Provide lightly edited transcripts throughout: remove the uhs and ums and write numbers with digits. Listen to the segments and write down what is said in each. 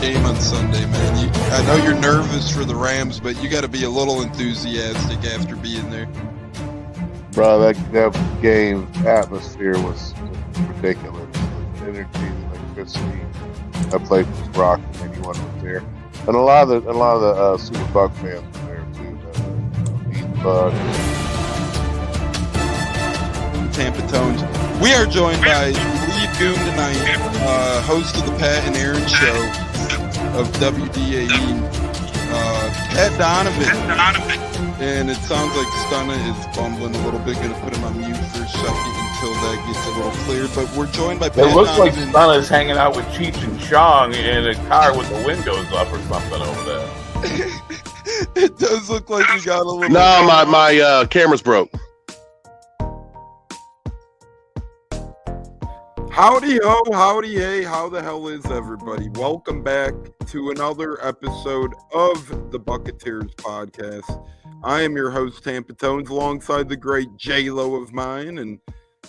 Game on Sunday, man. I know you're nervous for the Rams, but you got to be a little enthusiastic after being there. Bro, that game atmosphere was ridiculous. The energy, the electricity. That place was rocking. Anyone was there, and a lot of the Super Bucs fans were there too. Eating bug. Tampa Tones. We are joined by lead goon tonight, host of the Pat and Aaron show of WDAE, Pat Donovan. And it sounds like Stunna is bumbling a little bit. Going to put him on mute for a second until that gets a little cleared. But we're joined by Pat It looks Donovan. like Stunna's hanging out with Cheech and Chong in a car with the windows up or something over there. It does look like we got a little... No, my camera's broke. Howdy ho, howdy hey, how the hell is everybody? Welcome back to another episode of the Buccateers podcast. I am your host, Tampa Tones, alongside the great J-Lo of mine. And,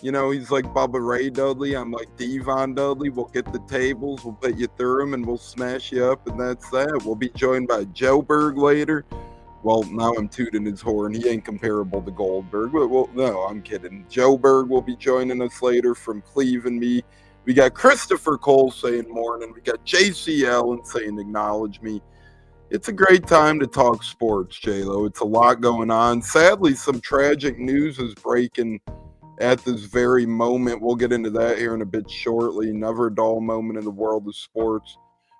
you know, he's like Bubba Ray Dudley. I'm like Devon Dudley. We'll get the tables, we'll put you through them, and we'll smash you up, and that's that. We'll be joined by Joe Berg later. Well, now I'm tooting his horn. He ain't comparable to Goldberg. Well, no, I'm kidding. Joe Berg will be joining us later from Cleveland. We got Christopher Cole saying morning. We got JC Allen saying acknowledge me. It's a great time to talk sports, J-Lo. It's a lot going on. Sadly, some tragic news is breaking at this very moment. We'll get into that here in a bit shortly. Never a dull moment in the world of sports,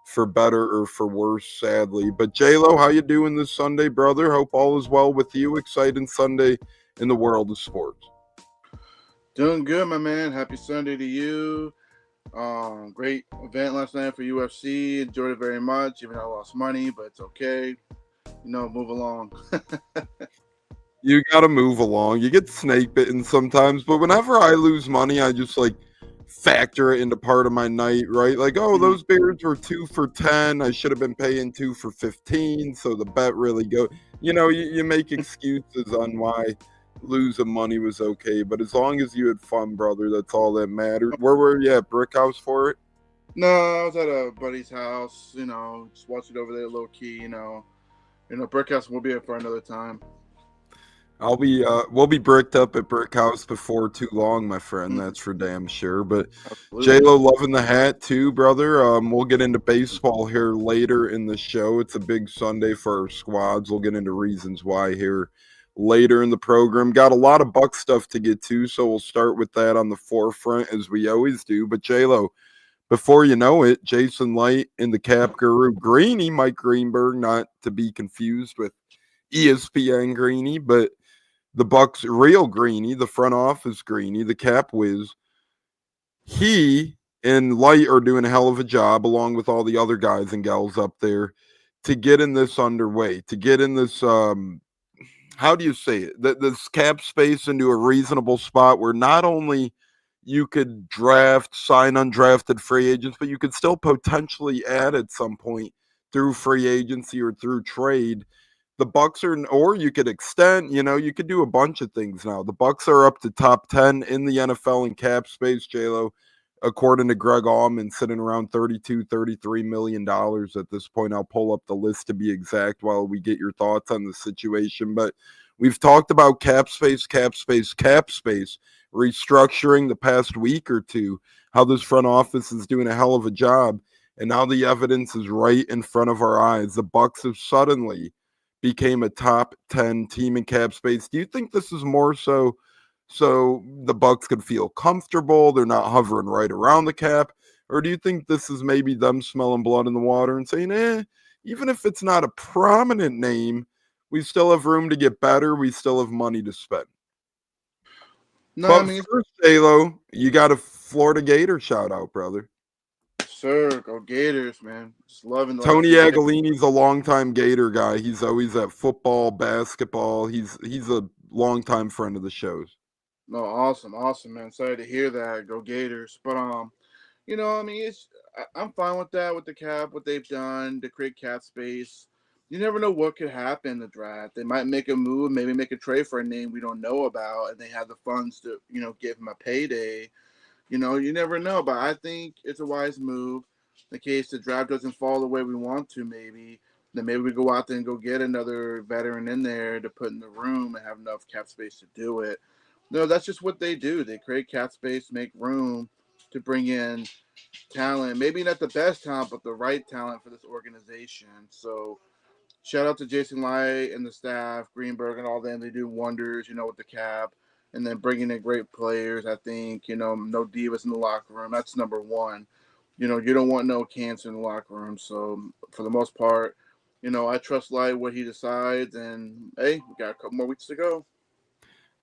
for better or for worse, sadly. But J-Lo, how you doing this Sunday, brother? Hope all is well with you. Exciting Sunday in the world of sports. Doing good, my man. Happy Sunday to you. Great event last night for UFC. Enjoyed it very much, even though I lost money, but it's okay. You know, move along. You got to move along. You get snake bitten sometimes, but whenever I lose money, I just like factor it into part of my night, right? Like, oh, those beers were 2 for $10. I should have been paying 2 for $15. So the bet really go. You know, you make excuses on why losing money was okay, but as long as you had fun, brother, that's all that mattered. Where were you at? Brick House for it? No, I was at a buddy's house. You know, just watch it over there, low key. You know, Brick House will be here for another time. We'll be bricked up at Brick House before too long, my friend. That's for damn sure. But J-Lo loving the hat too, brother. We'll get into baseball here later in the show. It's a big Sunday for our squads. We'll get into reasons why here later in the program. Got a lot of Bucs stuff to get to, so we'll start with that on the forefront as we always do. But J-Lo, before you know it, Jason Light and the Cap Guru Greeny, Mike Greenberg, not to be confused with ESPN Greeny, but the Bucs real Greeny, the front office Greeny, the Cap Whiz. He and Light are doing a hell of a job, along with all the other guys and gals up there, to get in this underway, to get in this how do you say it? This cap space into a reasonable spot where not only you could sign undrafted free agents, but you could still potentially add at some point through free agency or through trade. The Bucs or you could extend, you could do a bunch of things now. The Bucs are up to top 10 in the NFL in cap space, J-Lo, according to Greg Allman, sitting around $33 million at this point. I'll pull up the list to be exact while we get your thoughts on the situation. But we've talked about cap space, restructuring the past week or two, how this front office is doing a hell of a job. And now the evidence is right in front of our eyes. The Bucs have suddenly became a top 10 team in cap space. Do you think this is more so the Bucs could feel comfortable, they're not hovering right around the cap? Or do you think this is maybe them smelling blood in the water and saying, even if it's not a prominent name, we still have room to get better, we still have money to spend? No, but first, J-Lo, you got a Florida Gator shout out, brother. Sir, go Gators, man. Just loving the Tony Agolini's a longtime Gator guy. He's always at football, basketball. He's a longtime friend of the show's. No, awesome, man. Sorry to hear that. Go Gators. But I mean, I'm fine with that with the cap, what they've done to create cap space. You never know what could happen in the draft. They might make a move, maybe make a trade for a name we don't know about, and they have the funds to, give him a payday. You never know, but I think it's a wise move. In case the draft doesn't fall the way we want to, then maybe we go out there and go get another veteran in there to put in the room and have enough cap space to do it. No, that's just what they do. They create cap space, make room to bring in talent. Maybe not the best talent, but the right talent for this organization. So shout out to Jason Light and the staff, Greenberg and all them. They do wonders, with the cap. And then bringing in great players, I think, no divas in the locker room. That's number one. You don't want no cancer in the locker room. So for the most part, I trust Light what he decides. And, hey, we got a couple more weeks to go.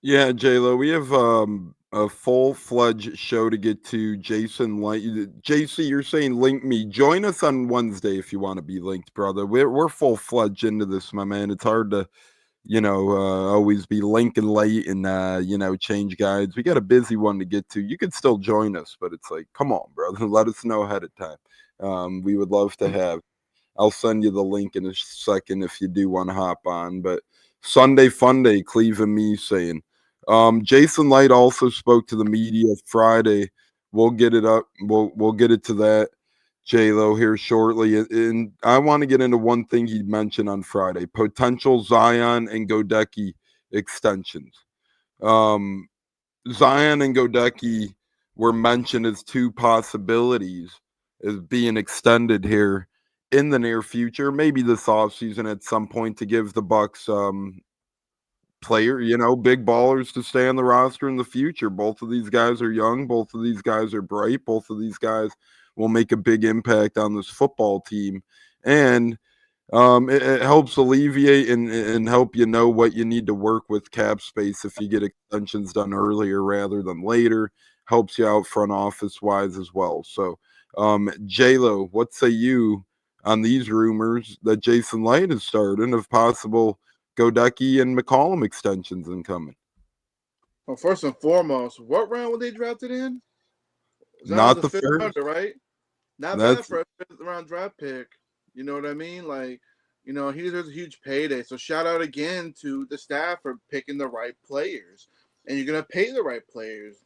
Yeah, J-Lo, we have a full-fledged show to get to. Jason Light. JC, you're saying link me. Join us on Wednesday if you want to be linked, brother. We're full-fledged into this, my man. It's hard to, always be linking late and, change guides. We got a busy one to get to. You could still join us, but it's like, come on, brother. Let us know ahead of time. We would love to have. I'll send you the link in a second if you do want to hop on. But Sunday FUNDAY, Cleve and me saying, Jason Light also spoke to the media Friday. We'll get it up. We'll get it to that, J-Lo, here shortly. And I want to get into one thing he mentioned on Friday: potential Zyon and Goedeke extensions. Zyon and Goedeke were mentioned as two possibilities as being extended here in the near future, maybe this offseason at some point, to give the Bucs player, big ballers to stay on the roster in the future. Both of these guys are young. Both of these guys are bright. Both of these guys will make a big impact on this football team. And it helps alleviate and help what you need to work with cap space if you get extensions done earlier rather than later. Helps you out front office wise as well. So, J-Lo, what say you on these rumors that Jason Light is starting of possible Goedeke and McCollum extensions incoming? Well, first and foremost, what round were they drafted in? Not the fifth first, rounder, right? Not bad for a fifth round draft pick. You know what I mean? Like, he deserves a huge payday. So shout out again to the staff for picking the right players. And you're gonna pay the right players,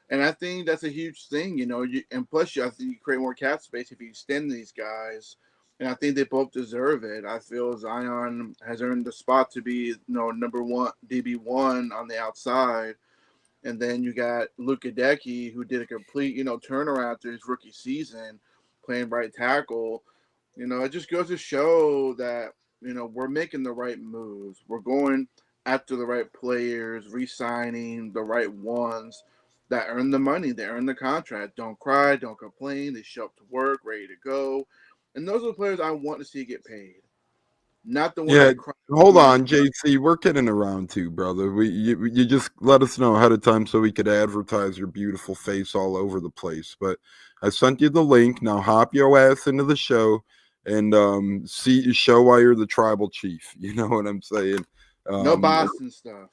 And I think that's a huge thing, and plus I think you create more cap space if you extend these guys. And I think they both deserve it. I feel Zyon has earned the spot to be, number one DB1 on the outside. And then you got Goedeke, who did a complete, turnaround through his rookie season, playing right tackle. It just goes to show that, we're making the right moves. We're going after the right players, re-signing the right ones that earn the money, they earn the contract. Don't cry, don't complain. They show up to work, ready to go. And those are the players I want to see get paid. Not the one that cry. Hold on, JC. We're kidding around too, brother. You just let us know ahead of time so we could advertise your beautiful face all over the place. But I sent you the link. Now hop your ass into the show and show why you're the tribal chief. You know what I'm saying? No Boston stuff.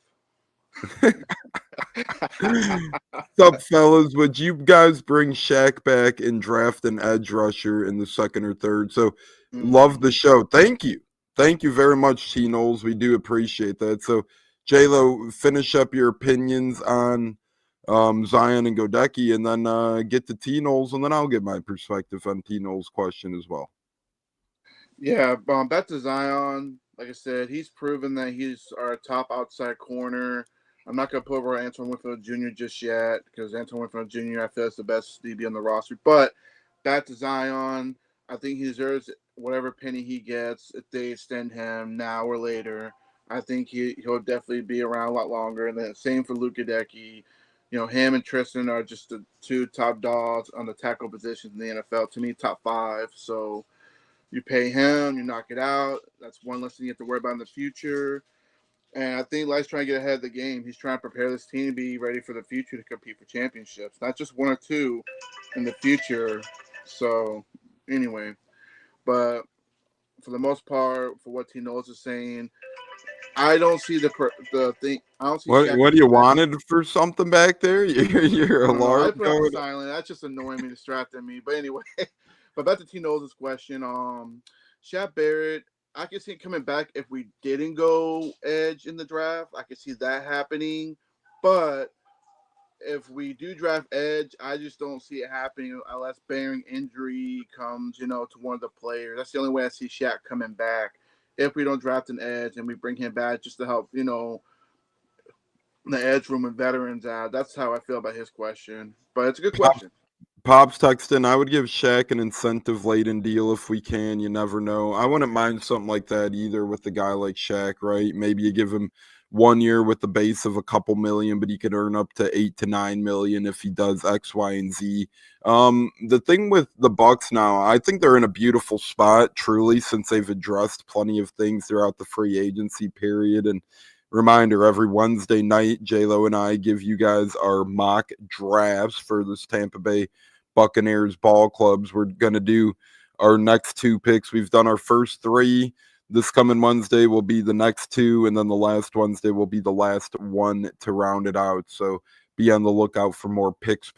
What's up, fellas? Would you guys bring Shaq back and draft an edge rusher in the second or third? So love the show. Thank you. Thank you very much, T. Knowles. We do appreciate that. So, J-Lo, finish up your opinions on Zyon and Goedeke, and then get to T. Knowles, and then I'll get my perspective on T. Knowles' question as well. Yeah, back to Zyon. Like I said, he's proven that he's our top outside corner. I'm not going to put over Antoine Winfield Jr. just yet because Antoine Winfield Jr. I feel is the best DB on the roster. But back to Zyon, I think he deserves whatever penny he gets if they extend him now or later. I think he'll definitely be around a lot longer. And then same for Goedeke. Him and Tristan are just the two top dogs on the tackle positions in the NFL. To me, top 5. So you pay him, you knock it out. That's one less thing you have to worry about in the future. And I think Light's trying to get ahead of the game. He's trying to prepare this team to be ready for the future to compete for championships, not just one or two in the future. So, anyway, but for the most part, for what T. Knowles is saying, I don't see the thing. I don't see What Shaq do you coming back. wanted for something back there? Your No, I alarm put it on going? silent. That's just annoying me, distracting me. But anyway, but back to T Knowles' question. Shaq Barrett, I can see it coming back if we didn't go edge in the draft. I can see that happening. But if we do draft edge, I just don't see it happening unless bearing injury comes, to one of the players. That's the only way I see Shaq coming back. If we don't draft an edge and we bring him back just to help, the edge room and veterans out. That's how I feel about his question. But it's a good question. Pops texting, I would give Shaq an incentive laden deal if we can. You never know. I wouldn't mind something like that either with a guy like Shaq, right? Maybe you give him 1 year with the base of a couple million, but he could earn up to 8 to 9 million if he does X, Y, and Z. The thing with the Bucs now, I think they're in a beautiful spot, truly, since they've addressed plenty of things throughout the free agency period. And reminder, every Wednesday night, J-Lo and I give you guys our mock drafts for this Tampa Bay Buccaneers ball clubs. We're going to do our next 2 picks. We've done our first 3. This coming Wednesday will be the next 2, and then the last Wednesday will be the last one to round it out. So be on the lookout for more picks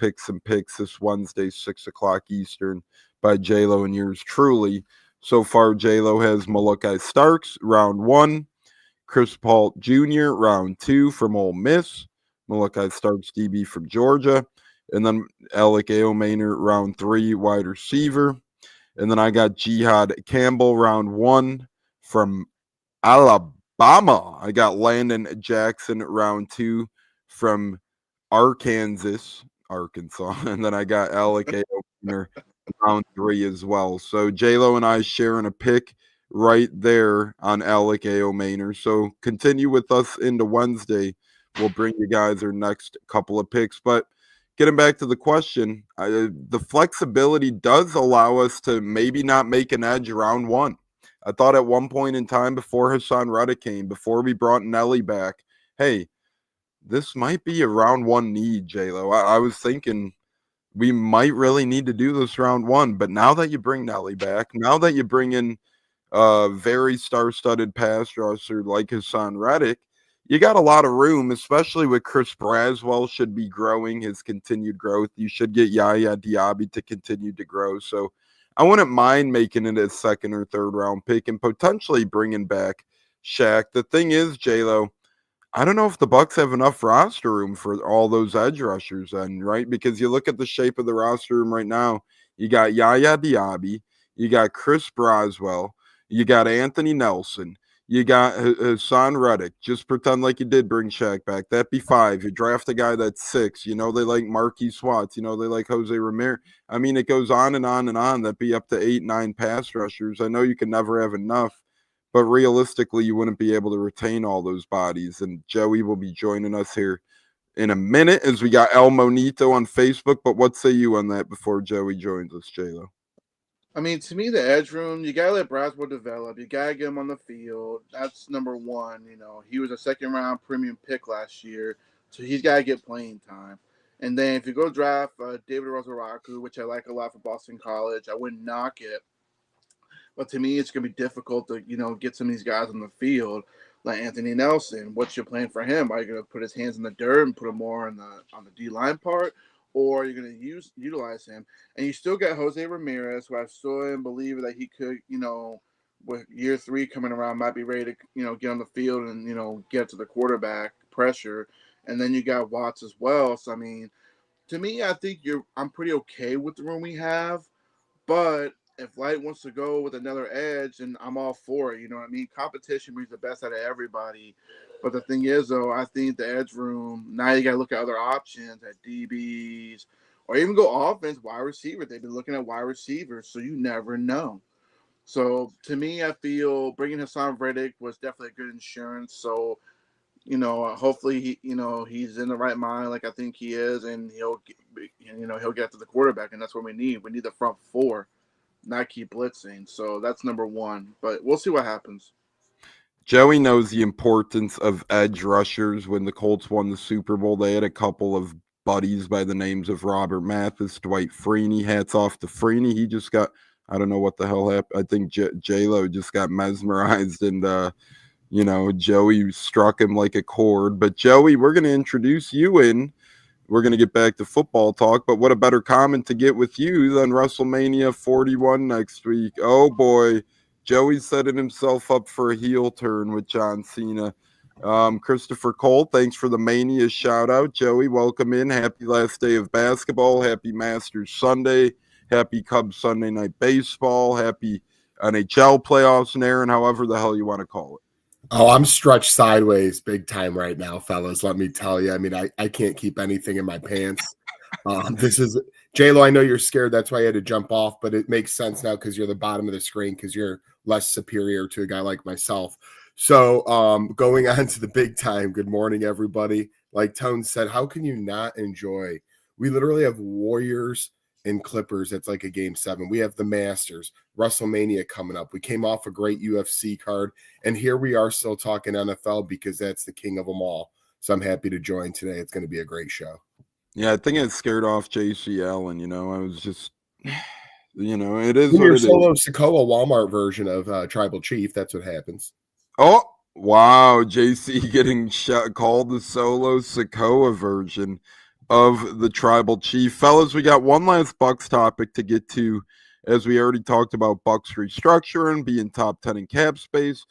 this Wednesday, 6 o'clock Eastern, by J-Lo and yours truly. So far, J-Lo has Malachi Starks, round 1. Chris Paul Jr., round 2 from Ole Miss. Malachi Starks, DB from Georgia. And then Alec Aomaner, round 3, wide receiver. And then I got Jihad Campbell, round 1 from Alabama. I got Landon Jackson, round 2 from Arkansas. And then I got Alec Aomaner, round 3 as well. So J-Lo and I sharing a pick right there on Alec Aomaner. So continue with us into Wednesday. We'll bring you guys our next couple of picks. But getting back to the question, the flexibility does allow us to maybe not make an edge round 1. I thought at one point in time before Hassan Reddick came, before we brought Nelly back, hey, this might be a round 1 need, J-Lo. I was thinking we might really need to do this round 1. But now that you bring Nelly back, now that you bring in very star-studded pass rusher like Hassan Reddick, you got a lot of room, especially with Chris Braswell should be growing, his continued growth. You should get Yaya Diaby to continue to grow. So I wouldn't mind making it a 2nd or 3rd round pick and potentially bringing back Shaq. The thing is, J-Lo, I don't know if the Bucs have enough roster room for all those edge rushers then, right? Because you look at the shape of the roster room right now, you got Yaya Diaby, you got Chris Braswell, you got Anthony Nelson, you got Hassan Reddick. Just pretend like you did bring Shaq back. That'd be 5. You draft a guy that's 6. They like Marquise Watts. They like Jose Ramirez. I mean, it goes on and on and on. That'd be up to 8, 9 pass rushers. I know you can never have enough, but realistically, you wouldn't be able to retain all those bodies. And Joey will be joining us here in a minute as we got El Monito on Facebook. But what say you on that before Joey joins us, J-Lo? I mean, to me, the edge room, you got to let Braswell develop. You got to get him on the field. That's number 1. He was a 2nd-round premium pick last year, so he's got to get playing time. And then if you go draft David Rosaraku, which I like a lot for Boston College, I wouldn't knock it. But to me, it's going to be difficult to, get some of these guys on the field, like Anthony Nelson. What's your plan for him? Are you going to put his hands in the dirt and put him more on the D-line part? Or are you going to utilize him? And you still got Jose Ramirez, who I still am believe that he could, with year 3 coming around, might be ready to, get on the field and, get to the quarterback pressure. And then you got Watts as well. So, I mean, to me, I think I'm pretty okay with the room we have. But if Light wants to go with another edge, and I'm all for it, you know what I mean? Competition brings the best out of everybody. But the thing is, though, I think the edge room, now you got to look at other options at DBs or even go offense, wide receiver. They've been looking at wide receivers, so you never know. So to me, I feel bringing Hassan Reddick was definitely a good insurance. So, hopefully he's in the right mind, like I think he is, and he'll get to the quarterback, and that's what we need. We need the front 4, not keep blitzing. So that's number 1. But we'll see what happens. Joey knows the importance of edge rushers. When the Colts won the Super Bowl, they had a couple of buddies by the names of Robert Mathis, Dwight Freeney. Hats off to Freeney. He just got, I don't know what the hell happened. I think J-Lo just got mesmerized and, Joey struck him like a chord. But Joey, we're going to introduce you in. We're going to get back to football talk, but what a better comment to get with you than WrestleMania 41 next week. Oh boy, Joey's setting himself up for a heel turn with John Cena. Christopher Cole, thanks for the Mania shout out. Joey, welcome in. Happy last day of basketball. Happy Masters Sunday. Happy Cubs Sunday Night Baseball. Happy NHL playoffs, and Aaron, however the hell you want to call it. Oh, I'm stretched sideways big time right now, fellas. Let me tell you. I mean, I can't keep anything in my pants. This is J-Lo. I know you're scared. That's why I had to jump off, but it makes sense now because you're the bottom of the screen because you're less superior to a guy like myself. So going on to the big time. Good morning, everybody. Like Tone said, how can you not enjoy? We literally have Warriors and Clippers. It's like a game 7. We have the Masters, WrestleMania coming up. We came off a great UFC card, and here we are still talking NFL because that's the king of them all. So I'm happy to join today. It's going to be a great show. Yeah, I think it scared off JC Allen. I was just, it is Your what it solo is. Sokoa Walmart version of Tribal Chief. That's what happens. Oh, wow. JC getting called the solo Sokoa version of the Tribal Chief. Fellas, we got one last Bucs topic to get to, as we already talked about Bucs restructuring, being top 10 in cap space.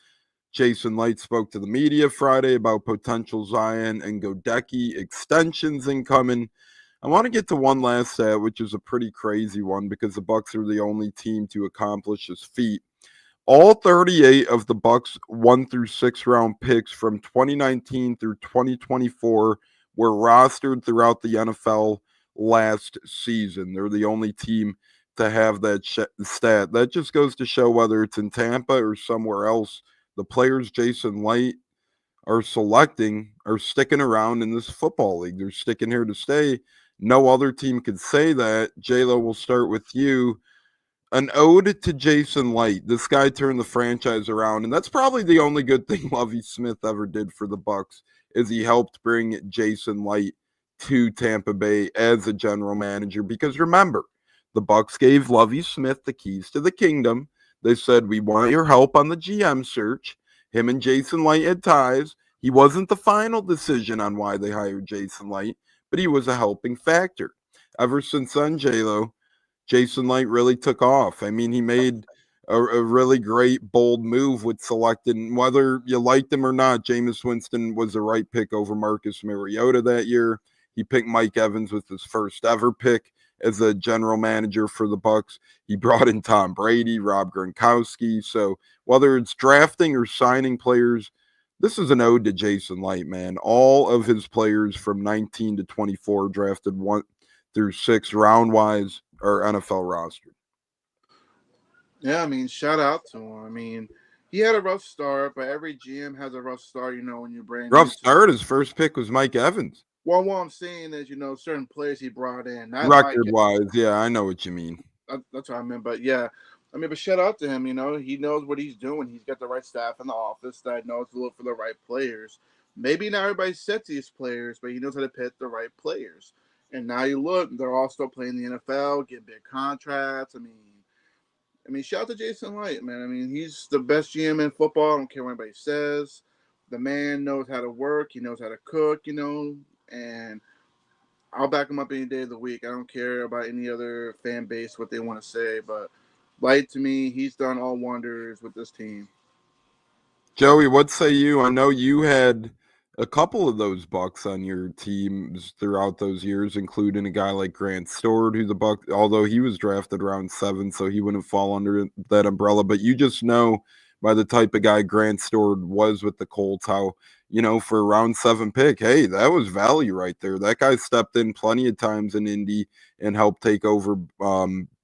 Jason Licht spoke to the media Friday about potential Zyon and Goedeke extensions incoming. I want to get to one last stat, which is a pretty crazy one because the Bucs are the only team to accomplish this feat. All 38 of the Bucs 1 through 6 round picks from 2019 through 2024 were rostered throughout the NFL last season. They're the only team to have that stat. That just goes to show whether it's in Tampa or somewhere else, the players Jason Licht are selecting are sticking around in this football league. They're sticking here to stay. No other team could say that. J-Lo, will start with you. An ode to Jason Licht. This guy turned the franchise around, and that's probably the only good thing Lovie Smith ever did for the Bucs, is he helped bring Jason Licht to Tampa Bay as a general manager. Because remember, the Bucs gave Lovie Smith the keys to the kingdom. They said, we want your help on the GM search. Him and Jason Licht had ties. He wasn't the final decision on why they hired Jason Licht, but he was a helping factor. Ever since then, J-Lo, Jason Licht really took off. I mean, he made a really great, bold move with selecting, whether you liked him or not, Jameis Winston was the right pick over Marcus Mariota that year. He picked Mike Evans with his first ever pick as a general manager for the Bucs. He brought in Tom Brady, Rob Gronkowski. So whether it's drafting or signing players, this is an ode to Jason Licht, man. All of his players from 19 to 24 drafted 1 through 6 round-wise are NFL rostered. Yeah, I mean, shout out to him. I mean, he had a rough start, but every GM has a rough start, when you're brand new. Rough start, his first pick was Mike Evans. Well, what I'm saying is, certain players he brought in. Record-wise, yeah, I know what you mean. That's what I meant. But, yeah, but shout out to him. He knows what he's doing. He's got the right staff in the office that knows to look for the right players. Maybe not everybody sets these players, but he knows how to pick the right players. And now you look, they're all still playing the NFL, getting big contracts. I mean, shout out to Jason Licht, man. I mean, he's the best GM in football. I don't care what anybody says. The man knows how to work. He knows how to cook, and I'll back him up any day of the week. I don't care about any other fan base, what they want to say, but Light, to me, he's done all wonders with this team. Joey, what say you? I know you had a couple of those Bucs on your teams throughout those years, including a guy like Grant Stewart, who's a Buck, although he was drafted around 7, so he wouldn't fall under that umbrella. But you just know by the type of guy Grant Stewart was with the Colts, how, for a round 7 pick, hey, that was value right there. That guy stepped in plenty of times in Indy and helped take over,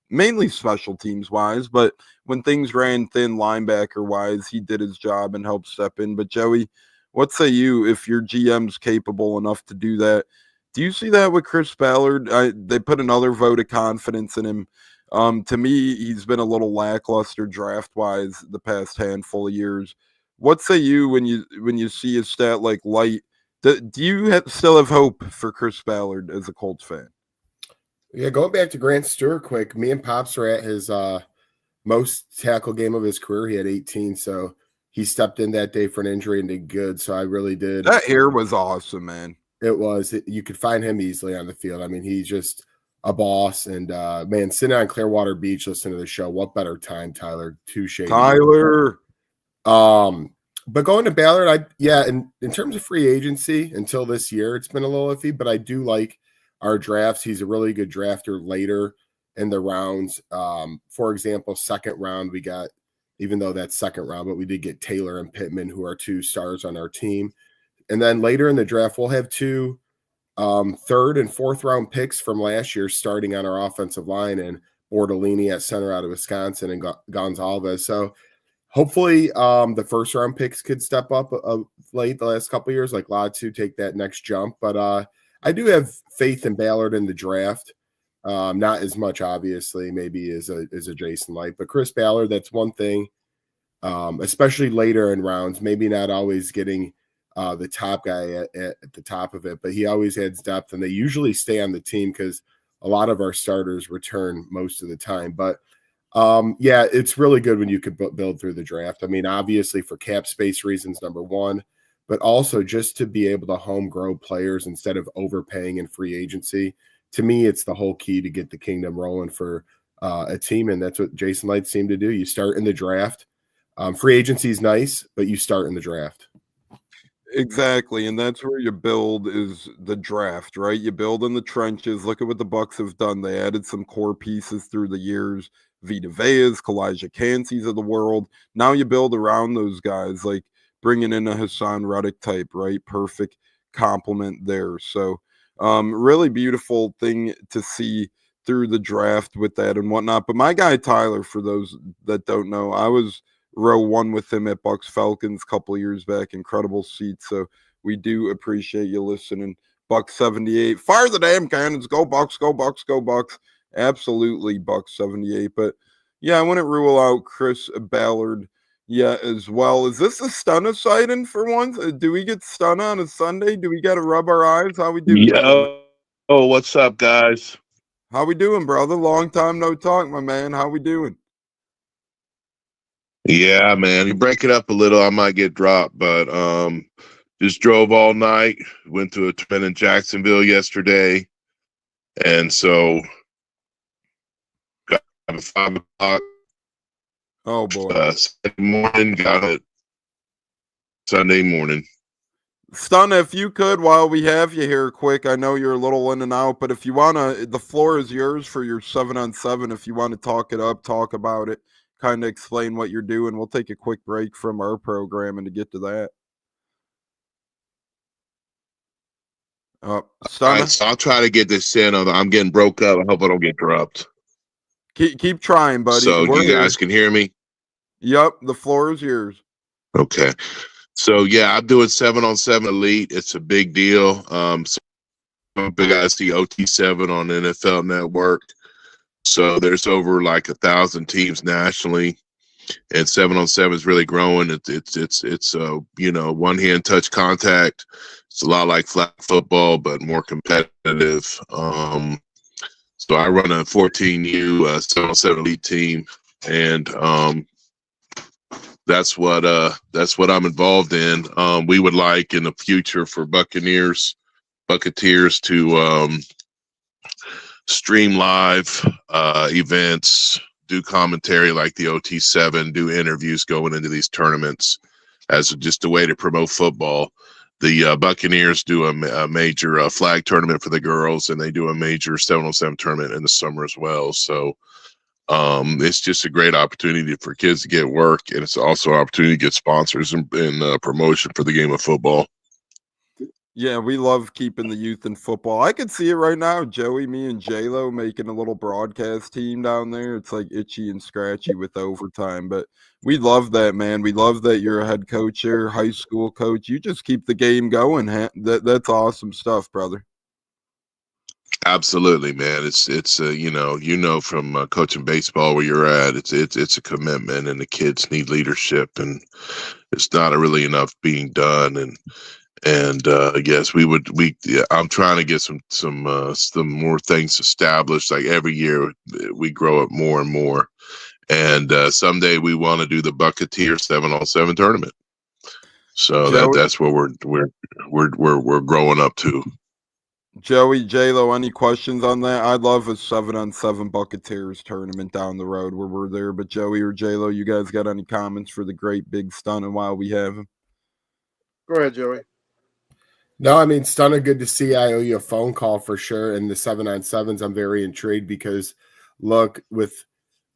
mainly special teams wise, but when things ran thin linebacker wise, he did his job and helped step in. But Joey, what say you if your GM's capable enough to do that? Do you see that with Chris Ballard? They put another vote of confidence in him. To me, he's been a little lackluster draft-wise the past handful of years. What say you when you see a stat like Light? Do you still have hope for Chris Ballard as a Colts fan? Yeah, going back to Grant Stewart quick, me and Pops were at his most tackle game of his career. He had 18, so he stepped in that day for an injury and did good. So I really did. That hair was awesome, man. It was. You could find him easily on the field. I mean, he's just a boss. And man, sitting on Clearwater Beach listening to the show, what better time, Tyler? Touche. Tyler. But going to Ballard, in terms of free agency until this year, it's been a little iffy, but I do like our drafts. He's a really good drafter later in the rounds. For example, second round, we got, even though that's second round, but we did get Taylor and Pittman, who are 2 stars on our team. And then later in the draft, we'll have 2 third and fourth round picks from last year starting on our offensive line, and Bordolini at center out of Wisconsin and Gonzalez. So hopefully the first round picks could step up late the last couple of years, like Latu, take that next jump. But I do have faith in Ballard in the draft. Not as much, obviously, maybe as a Jason Light, but Chris Ballard, that's one thing, especially later in rounds, maybe not always getting the top guy at the top of it, but he always adds depth, and they usually stay on the team because a lot of our starters return most of the time. But it's really good when you could build through the draft. I mean, obviously for cap space reasons, number one, but also just to be able to home grow players instead of overpaying in free agency. To me, it's the whole key to get the kingdom rolling for a team, and that's what Jason Light seemed to do. You start in the draft. Free agency is nice, but you start in the draft. Exactly, and that's where you build is the draft, right? You build in the trenches. Look at what the Bucs have done. They added some core pieces through the years. Vita Vea's, Kalijah Cansey's of the world. Now you build around those guys, like bringing in a Hassan Reddick type, right? Perfect complement there. So really beautiful thing to see through the draft with that and whatnot. But my guy Tyler, for those that don't know, I was row 1 with him at Bucs Falcons a couple of years back. Incredible seat. So we do appreciate you listening. Bucs 78. Fire the damn cannons. Go Bucs, go Bucs, go Bucs. Absolutely Bucs 78. But yeah, I wouldn't rule out Chris Ballard as well. Is this a stunner sighting for once? Do we get stun on a Sunday? Do we got to rub our eyes? How we doing? Oh, what's up, guys? How we doing, brother? Long time no talk, my man. How we doing? Yeah, man. You break it up a little, I might get dropped, but just drove all night. Went to a tournament in Jacksonville yesterday, and so got at 5 o'clock. Oh boy! Saturday morning, got it Sunday morning. Stun, if you could, while we have you here, quick. I know you're a little in and out, but if you wanna, the floor is yours for your 7-on-7. If you want to talk it up, talk about it. Kind of explain what you're doing. We'll take a quick break from our program and to get to that. Stunner? Right, so I'll try to get this in. I'm getting broke up. I hope I don't get dropped. Keep trying, buddy. So you guys can hear me? Yep, the floor is yours. Okay. So yeah, I'm doing 7-on-7 Elite. It's a big deal. Some big guys see OT7 on NFL Network. So there's over like 1,000 teams nationally, and 7-on-7 is really growing. It's one hand touch contact. It's a lot like flag football, but more competitive. So I run a 14U 7-on-7 Elite team, and that's what I'm involved in. We would like in the future for Buccateers to stream live events, do commentary like the OT7, do interviews going into these tournaments as just a way to promote football. The Buccaneers do a major flag tournament for the girls, and they do a major 7-on-7 tournament in the summer as well. So it's just a great opportunity for kids to get work, and it's also an opportunity to get sponsors and promotion for the game of football. Yeah, we love keeping the youth in football. I can see it right now. Joey, me, and J-Lo making a little broadcast team down there. It's like itchy and scratchy with overtime. But we love that, man. We love that you're a head coach here, high school coach. You just keep the game going. That's awesome stuff, brother. Absolutely, man. It's from coaching baseball where you're at. It's a commitment, and the kids need leadership, and it's not really enough being done. And yes, I'm trying to get some more things established. Like every year we grow up more and more. And someday we want to do the Buccateers 7-on-7 tournament. So Joey, that's what we're growing up to. Joey, J-Lo, any questions on that? I'd love a 7-on-7 Buccateers tournament down the road where we're there. But Joey or J-Lo, you guys got any comments for the great big Stunna while we have him? Go ahead, Joey. No, I mean, Stunna, good to see. I owe you a phone call for sure. And the 7-on-7s, I'm very intrigued because, look, with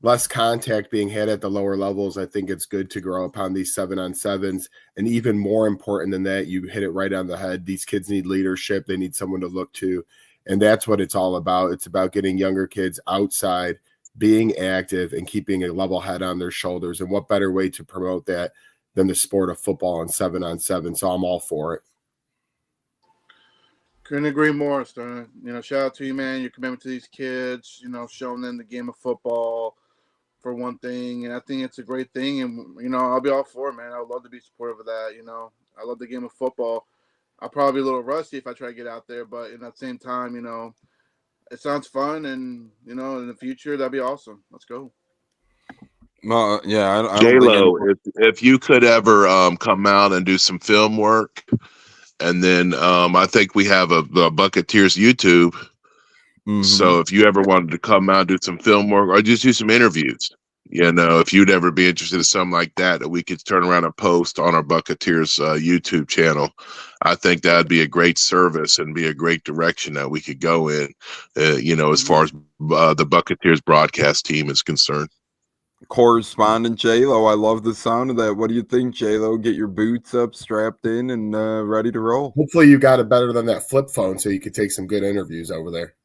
less contact being had at the lower levels, I think it's good to grow upon these 7-on-7s. And even more important than that, you hit it right on the head. These kids need leadership. They need someone to look to. And that's what it's all about. It's about getting younger kids outside, being active, and keeping a level head on their shoulders. And what better way to promote that than the sport of football and 7-on-7? So I'm all for it. Couldn't agree more, Stern. Shout out to you, man. Your commitment to these kids, showing them the game of football for one thing. And I think it's a great thing. And, I'll be all for it, man. I would love to be supportive of that. I love the game of football. I'll probably be a little rusty if I try to get out there. But at the same time, it sounds fun. And, in the future, that'd be awesome. Let's go. Yeah. I J-Lo, if you could ever come out and do some film work. And then I think we have a Buccateers YouTube. Mm-hmm. So if you ever wanted to come out and do some film work or just do some interviews, if you'd ever be interested in something like that we could turn around and post on our Buccateers YouTube channel, I think that'd be a great service and be a great direction that we could go in, as far as the Buccateers broadcast team is concerned. Correspondent J-Lo, I love the sound of that. What do you think, J-Lo? Get your boots up, strapped in, and ready to roll. Hopefully you got it better than that flip phone so you could take some good interviews over there.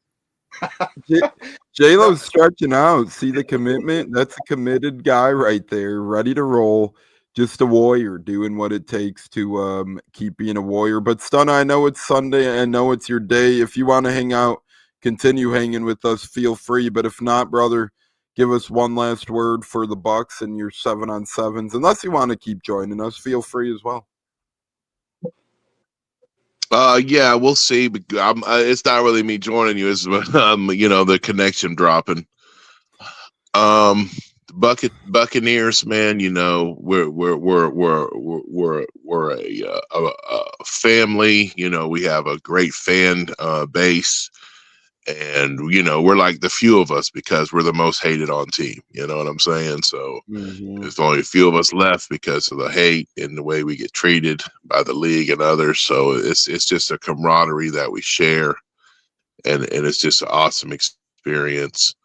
J-Lo's stretching out. See the commitment? That's a committed guy right there, ready to roll. Just a warrior doing what it takes to keep being a warrior. But Stunna, I know it's Sunday. I know it's your day. If you want to hang out, continue hanging with us, feel free. But if not, brother, give us one last word for the Bucs and your 7-on-7s. Unless you want to keep joining us, feel free as well. Yeah, we'll see. But it's not really me joining you. It's the connection dropping. Buccaneers, man. We're a family. We have a great fan base. And, we're like the few of us because we're the most hated on team. You know what I'm saying? So There's only a few of us left because of the hate and the way we get treated by the league and others. So it's just a camaraderie that we share. And it's just an awesome experience.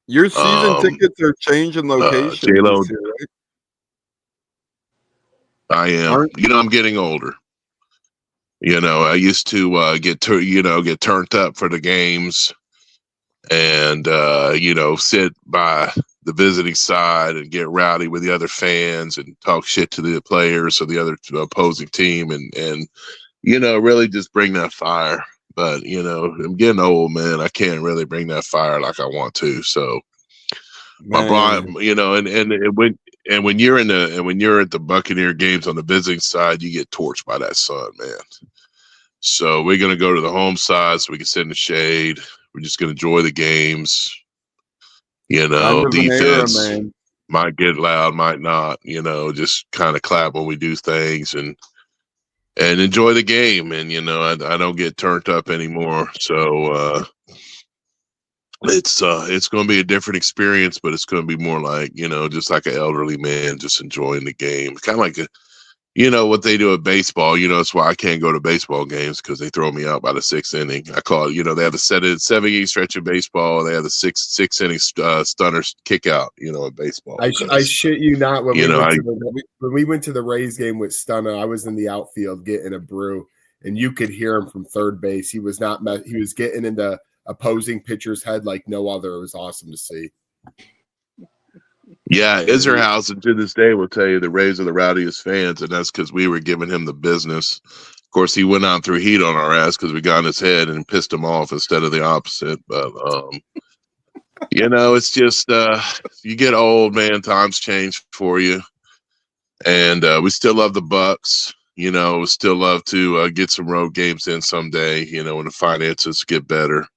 Your season tickets are changing location. J-Lo, this year, right? I am. I'm getting older. I used to get turned up for the games and, sit by the visiting side and get rowdy with the other fans and talk shit to the players or the other opposing team and really just bring that fire. But, I'm getting old, man. I can't really bring that fire like I want to. So my bride, and when you're at the Buccaneer games on the visiting side, you get torched by that sun, man. So we're going to go to the home side so we can sit in the shade. We're just going to enjoy the games. Defense might get loud, might not, just kind of clap when we do things and enjoy the game. And, I don't get turned up anymore. So it's going to be a different experience, but it's going to be more like, just like an elderly man, just enjoying the game. Kind of like what they do at baseball, that's why I can't go to baseball games because they throw me out by the 6th inning. I call it, they have the 7-inning stretch of baseball. They have the six inning stunners kick out, at baseball. I shit you not. When we went to the Rays game with Stunna, I was in the outfield getting a brew, and you could hear him from third base. He was he was getting into opposing pitcher's head like no other. It was awesome to see. Yeah, Iserhausen to this day will tell you the Rays are the rowdiest fans, and that's because we were giving him the business. Of course, he went out through heat on our ass because we got in his head and pissed him off instead of the opposite. But, it's just you get old, man. Times change for you. And we still love the Bucs. We still love to get some road games in someday, when the finances get better.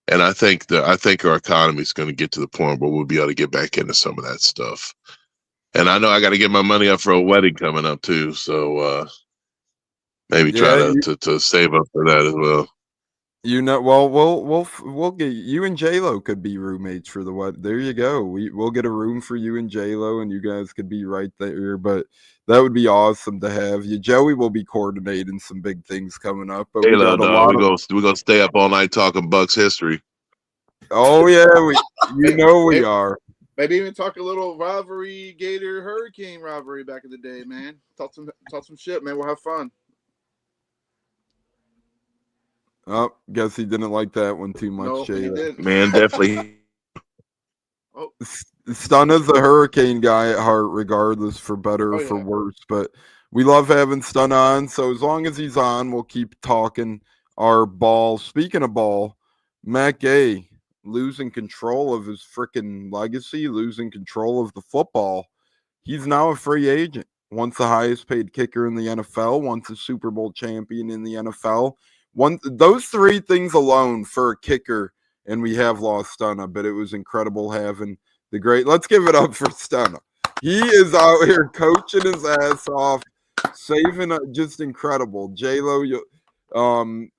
And I think our economy is going to get to the point where we'll be able to get back into some of that stuff. And I know I got to get my money up for a wedding coming up too, so maybe try to save up for that as well. Well, we'll get you and J-Lo could be roommates for the wedding. There you go. We'll get a room for you and J-Lo, and you guys could be right there. But that would be awesome to have you. Joey will be coordinating some big things coming up. But we got a lot we're gonna stay up all night talking Bucs history. Oh yeah, we are. Maybe even talk a little rivalry, Gator Hurricane rivalry back in the day, man. Talk some shit, man. We'll have fun. Oh, guess he didn't like that one too much, No, Jay. Man, definitely. Oh, Stunna's a Hurricane guy at heart, regardless, for better or for worse. But we love having Stun on. So as long as he's on, we'll keep talking our ball. Speaking of ball, Matt Gay losing control of his freaking legacy, losing control of the football. He's now a free agent. Once the highest paid kicker in the NFL, once a Super Bowl champion in the NFL. Those three things alone for a kicker, and we have lost Stunna, but it was incredible having the great. Let's give it up for Stunna. He is out here coaching his ass off, saving just incredible. J-Lo,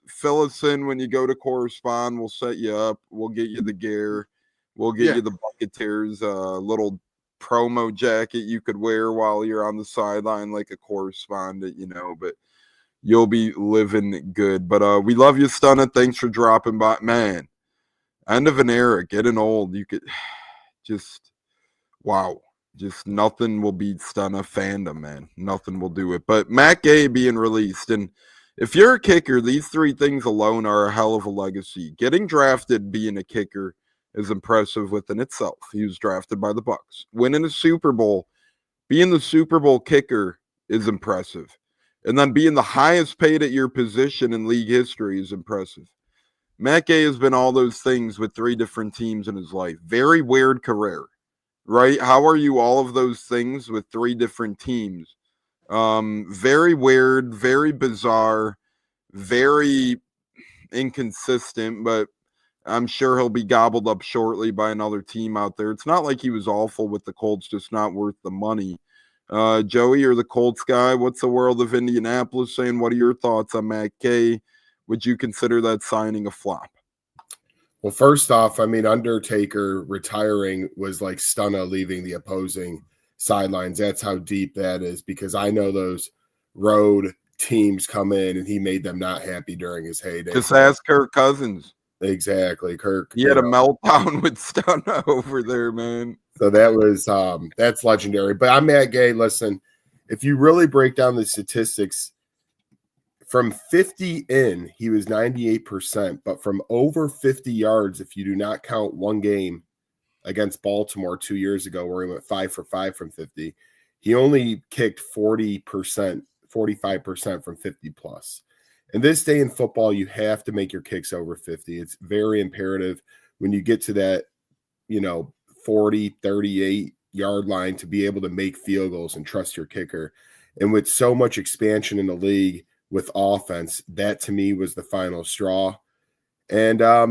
fill us in when you go to correspond. We'll set you up. We'll get you the gear. We'll get you the Buccateers little promo jacket you could wear while you're on the sideline like a correspondent, but you'll be living good. But we love you, Stunna. Thanks for dropping by. Man, end of an era, getting old. You could just, wow. Just nothing will beat Stunna fandom, man. Nothing will do it. But Matt Gay being released. And if you're a kicker, these three things alone are a hell of a legacy. Getting drafted being a kicker is impressive within itself. He was drafted by the Bucs. Winning a Super Bowl, being the Super Bowl kicker is impressive. And then being the highest paid at your position in league history is impressive. Matt Gay has been all those things with three different teams in his life. Very weird career, right? How are you all of those things with three different teams? Very weird, very bizarre, very inconsistent, but I'm sure he'll be gobbled up shortly by another team out there. It's not like he was awful with the Colts, just not worth the money. Joey, you're the Colts guy. What's the world of Indianapolis saying? What are your thoughts on Matt Gay? Would you consider that signing a flop? Well, first off, I mean, Undertaker retiring was like Stunna leaving the opposing sidelines. That's how deep that is, because I know those road teams come in and he made them not happy during his heyday. Just ask Kirk Cousins. Exactly. Kirk. He had a meltdown with Stunna over there, man. So that was that's legendary. But I'm Matt Gay. Listen, if you really break down the statistics, from 50 in, he was 98%, but from over 50 yards, if you do not count one game against Baltimore 2 years ago where he went 5 for 5 from 50, he only kicked 40%, 45% from 50 plus. In this day in football, you have to make your kicks over 50. It's very imperative when you get to that, 40, 38 yard line to be able to make field goals and trust your kicker. And with so much expansion in the league with offense, that to me was the final straw. And I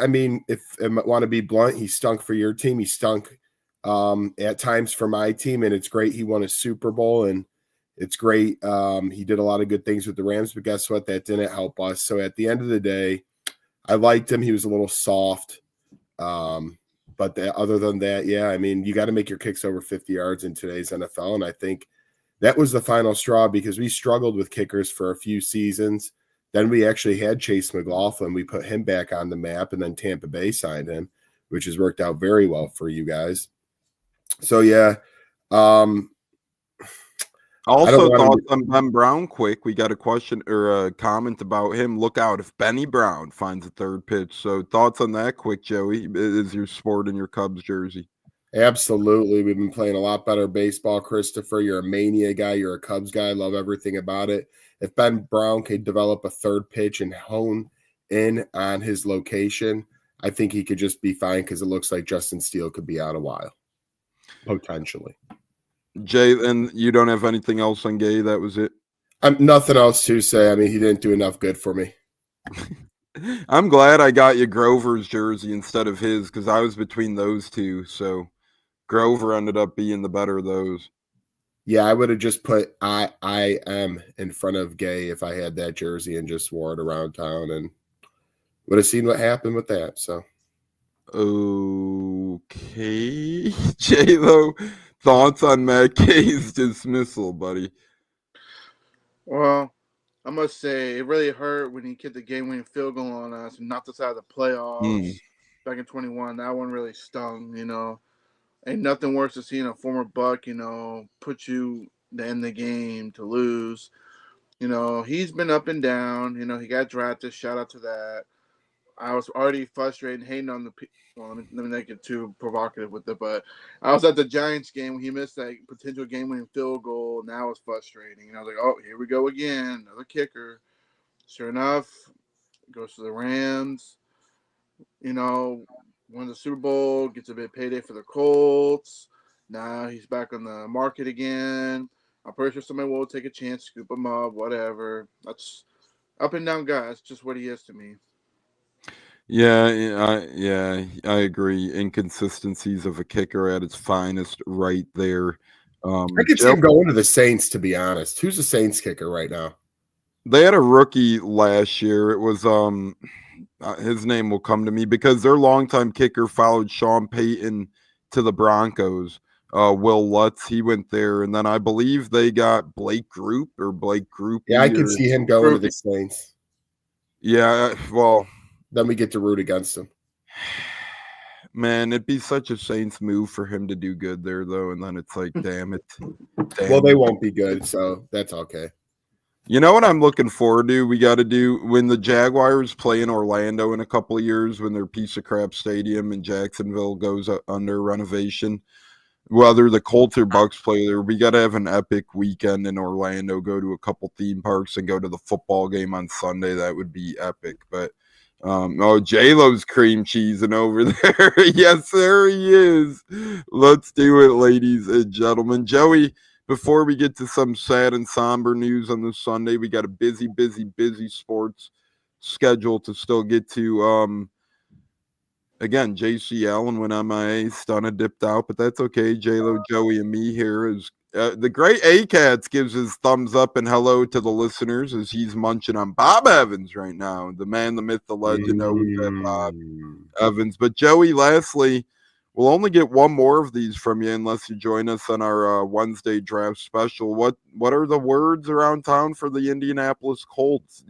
mean, if I want to be blunt, he stunk for your team. He stunk at times for my team, and it's great he won a Super Bowl, and it's great. He did a lot of good things with the Rams, but guess what? That didn't help us. So at the end of the day, I liked him. He was a little soft. But other than that, I mean, you got to make your kicks over 50 yards in today's NFL. And I think that was the final straw because we struggled with kickers for a few seasons. Then we actually had Chase McLaughlin. We put him back on the map, and then Tampa Bay signed him, which has worked out very well for you guys. So, Also, thoughts on Ben Brown quick. We got a question or a comment about him. Look out if Benny Brown finds a third pitch. So thoughts on that quick, Joey, is your sport in your Cubs jersey. Absolutely. We've been playing a lot better baseball, Christopher. You're a Mania guy. You're a Cubs guy. Love everything about it. If Ben Brown could develop a third pitch and hone in on his location, I think he could just be fine because it looks like Justin Steele could be out a while, potentially. Jay, and you don't have anything else on Gay? That was it? Nothing else to say. I mean, he didn't do enough good for me. I'm glad I got you Grover's jersey instead of his because I was between those two. So Grover ended up being the better of those. Yeah, I would have just put I am in front of Gay if I had that jersey and just wore it around town and would have seen what happened with that. So okay. J-Lo, thoughts on Matt Gay's dismissal, buddy? Well, I must say it really hurt when he kicked the game-winning field goal on us and knocked us out of the playoffs back in 21. That one really stung. Ain't nothing worse than seeing a former Buck, put you to end the game to lose. He's been up and down. He got drafted. Shout out to that. I was already frustrated and hating on the. Well, let me not get too provocative with it, but I was at the Giants game when he missed that potential game-winning field goal, and that was frustrating. And I was like, "Oh, here we go again, another kicker." Sure enough, goes to the Rams. Wins the Super Bowl, gets a big payday for the Colts. Now he's back on the market again. I'm pretty sure somebody will take a chance, scoop him up, whatever. That's up and down guy. That's just what he is to me. Yeah, I agree. Inconsistencies of a kicker at its finest, right there. I could see him going to the Saints, to be honest. Who's the Saints kicker right now? They had a rookie last year. It was his name will come to me because their longtime kicker followed Sean Payton to the Broncos. Will Lutz, he went there, and then I believe they got Blake Group. Yeah, I could see him going to the Saints. Yeah, well, then we get to root against him. Man, it'd be such a Saints move for him to do good there, though, and then it's like, damn it. Well, they won't be good, so that's okay. You know what I'm looking forward to? We got to do when the Jaguars play in Orlando in a couple of years when their piece of crap stadium in Jacksonville goes under renovation. Whether the Colts or Bucs play there, we got to have an epic weekend in Orlando, go to a couple theme parks and go to the football game on Sunday. That would be epic. But, J-Lo's cream cheesing over there. Yes, sir, he is. Let's do it, ladies and gentlemen. Joey, before we get to some sad and somber news on this Sunday, we got a busy sports schedule to still get to. Again, JC Allen went MIA, Stunna dipped out, but that's okay. J-Lo, Joey, and me here is the great A-Cats gives his thumbs up and hello to the listeners as he's munching on Bob Evans right now. The man, the myth, the legend, Bob Evans. But Joey, lastly, we'll only get one more of these from you unless you join us on our Wednesday draft special. What are the words around town for the Indianapolis Colts?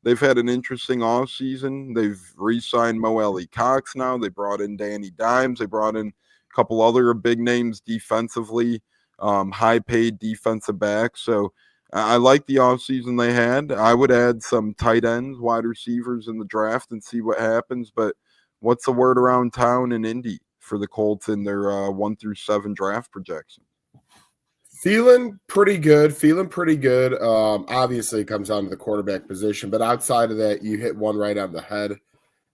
They've had an interesting offseason. They've re-signed Mo Alley Cox now. They brought in Danny Dimes. They brought in a couple other big names defensively, high-paid defensive backs. So I like the offseason they had. I would add some tight ends, wide receivers in the draft and see what happens. But what's the word around town in Indy for the Colts in their 1-7 draft projection? Feeling pretty good. Obviously, it comes down to the quarterback position, but outside of that, you hit one right on the head.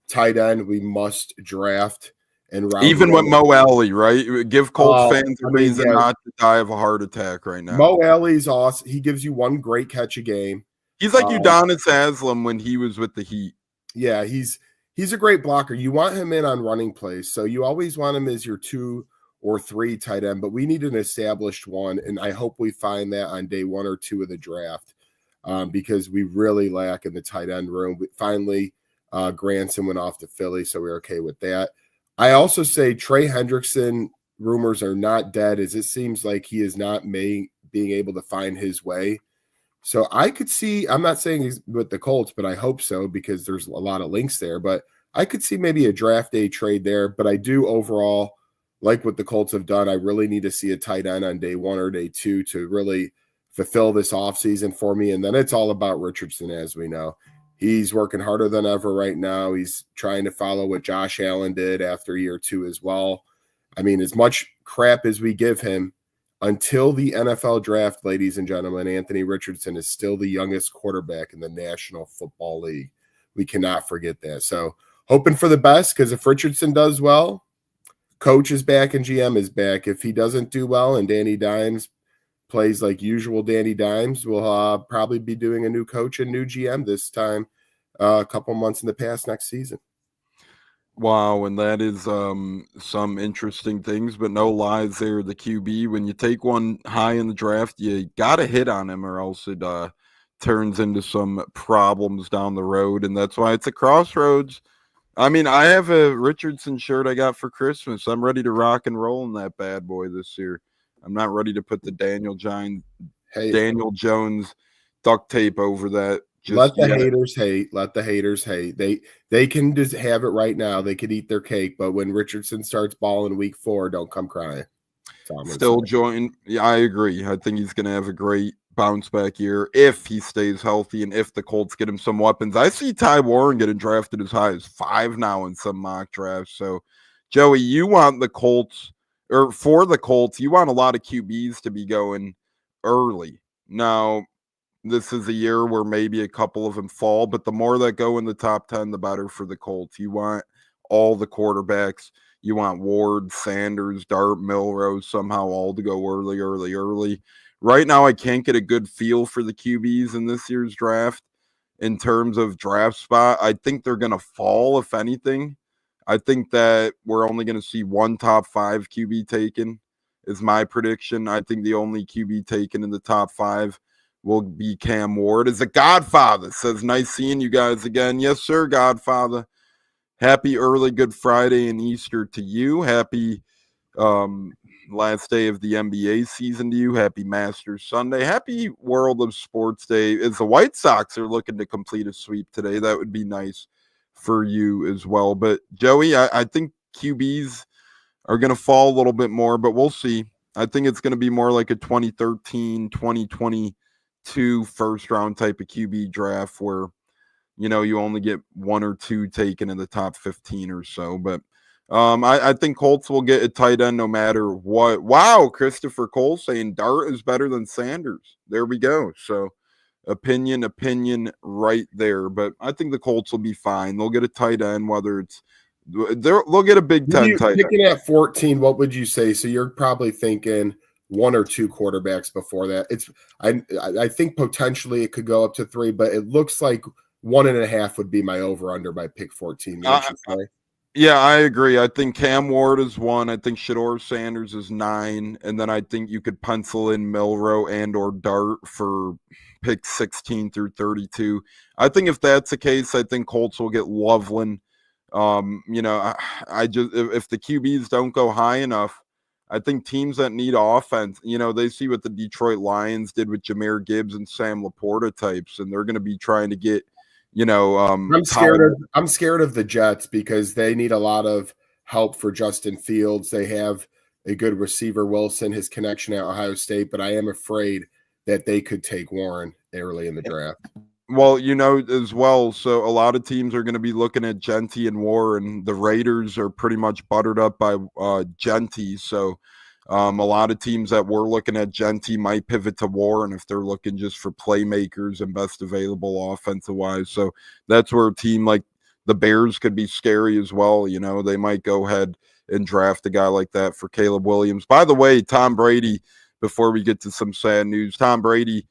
Tight end, we must draft. And even with Mo Alley, right? Give Colts fans a reason not to die of a heart attack right now. Mo Alley's awesome. He gives you one great catch a game. He's like Udonis Haslam when he was with the Heat. Yeah, he's a great blocker. You want him in on running plays, so you always want him as your 2 or 3 tight end, but we need an established one, and I hope we find that on day 1 or 2 of the draft because we really lack in the tight end room. Finally, Granson went off to Philly, so we're okay with that. I also say Trey Hendrickson rumors are not dead, as it seems like he is not being able to find his way. So I could see, I'm not saying he's with the Colts, but I hope so because there's a lot of links there, but I could see maybe a draft day trade there, but I do overall like what the Colts have done. I really need to see a tight end on day 1 or day 2 to really fulfill this offseason for me. And then it's all about Richardson, as we know. He's working harder than ever right now. He's trying to follow what Josh Allen did after year 2 as well. I mean, as much crap as we give him, until the NFL draft, ladies and gentlemen, Anthony Richardson is still the youngest quarterback in the National Football League. We cannot forget that. So hoping for the best, because if Richardson does well, coach is back and GM is back. If he doesn't do well and Danny Dimes plays like usual Danny Dimes, we'll probably be doing a new coach and new GM this time a couple months in the past next season. Wow, and that is some interesting things, but no lies there. The QB, when you take one high in the draft, you got to hit on him, or else it turns into some problems down the road, and that's why it's a crossroads. I mean, I have a Richardson shirt I got for Christmas. I'm ready to rock and roll in that bad boy this year. I'm not ready to put the Daniel Jones duct tape over that. Let the haters hate. Let the haters hate. They can just have it right now. They could eat their cake, but when Richardson starts balling week 4, don't come crying. Still join. Yeah, I agree. I think he's going to have a great bounce back year if he stays healthy and if the Colts get him some weapons. I see Ty Warren getting drafted as high as 5 now in some mock drafts. So, Joey, you want the Colts, or for the Colts, you want a lot of QBs to be going early. Now, this is a year where maybe a couple of them fall, but the more that go in the top 10, the better for the Colts. You want all the quarterbacks. You want Ward, Sanders, Dart, Milrose somehow all to go early. Right now, I can't get a good feel for the QBs in this year's draft in terms of draft spot. I think they're going to fall, if anything. I think that we're only going to see one top 5 QB taken is my prediction. I think the only QB taken in the top 5 will be Cam Ward. Is a Godfather. Says, nice seeing you guys again. Yes, sir, Godfather. Happy early Good Friday and Easter to you. Happy last day of the NBA season to you. Happy Masters Sunday. Happy World of Sports Day. As the White Sox are looking to complete a sweep today, that would be nice for you as well. But, Joey, I think QBs are going to fall a little bit more, but we'll see. I think it's going to be more like a 2013, 2022 first-round type of QB draft where, you know, you only get 1 or 2 taken in the top 15 or so. But I think Colts will get a tight end no matter what. Wow, Christopher Cole saying Dart is better than Sanders. There we go. So opinion right there. But I think the Colts will be fine. They'll get a tight end, whether it's they'll get a Big Ten tight end. Picking at 14, what would you say? So you're probably thinking 1 or 2 quarterbacks before that. I think potentially it could go up to 3, but it looks like 1.5 would be my over-under by pick 14. Yeah, I agree. I think Cam Ward is 1. I think Shedeur Sanders is 9. And then I think you could pencil in Milroe and or Dart for pick 16 through 32. I think if that's the case, I think Colts will get Loveland. You know, I just if the QBs don't go high enough, I think teams that need offense, you know, they see what the Detroit Lions did with Jahmyr Gibbs and Sam Laporta types, and they're going to be trying to get, you know, I'm scared of the Jets because they need a lot of help for Justin Fields. They have a good receiver, Wilson, his connection at Ohio State, but I am afraid that they could take Warren early in the draft. Well, you know, as well, so a lot of teams are going to be looking at Genty and Warren. The Raiders are pretty much buttered up by Genty, so a lot of teams that were looking at Genty might pivot to Warren if they're looking just for playmakers and best available offensive-wise. So that's where a team like the Bears could be scary as well. You know, they might go ahead and draft a guy like that for Caleb Williams. By the way, Tom Brady, before we get to some sad news, Tom Brady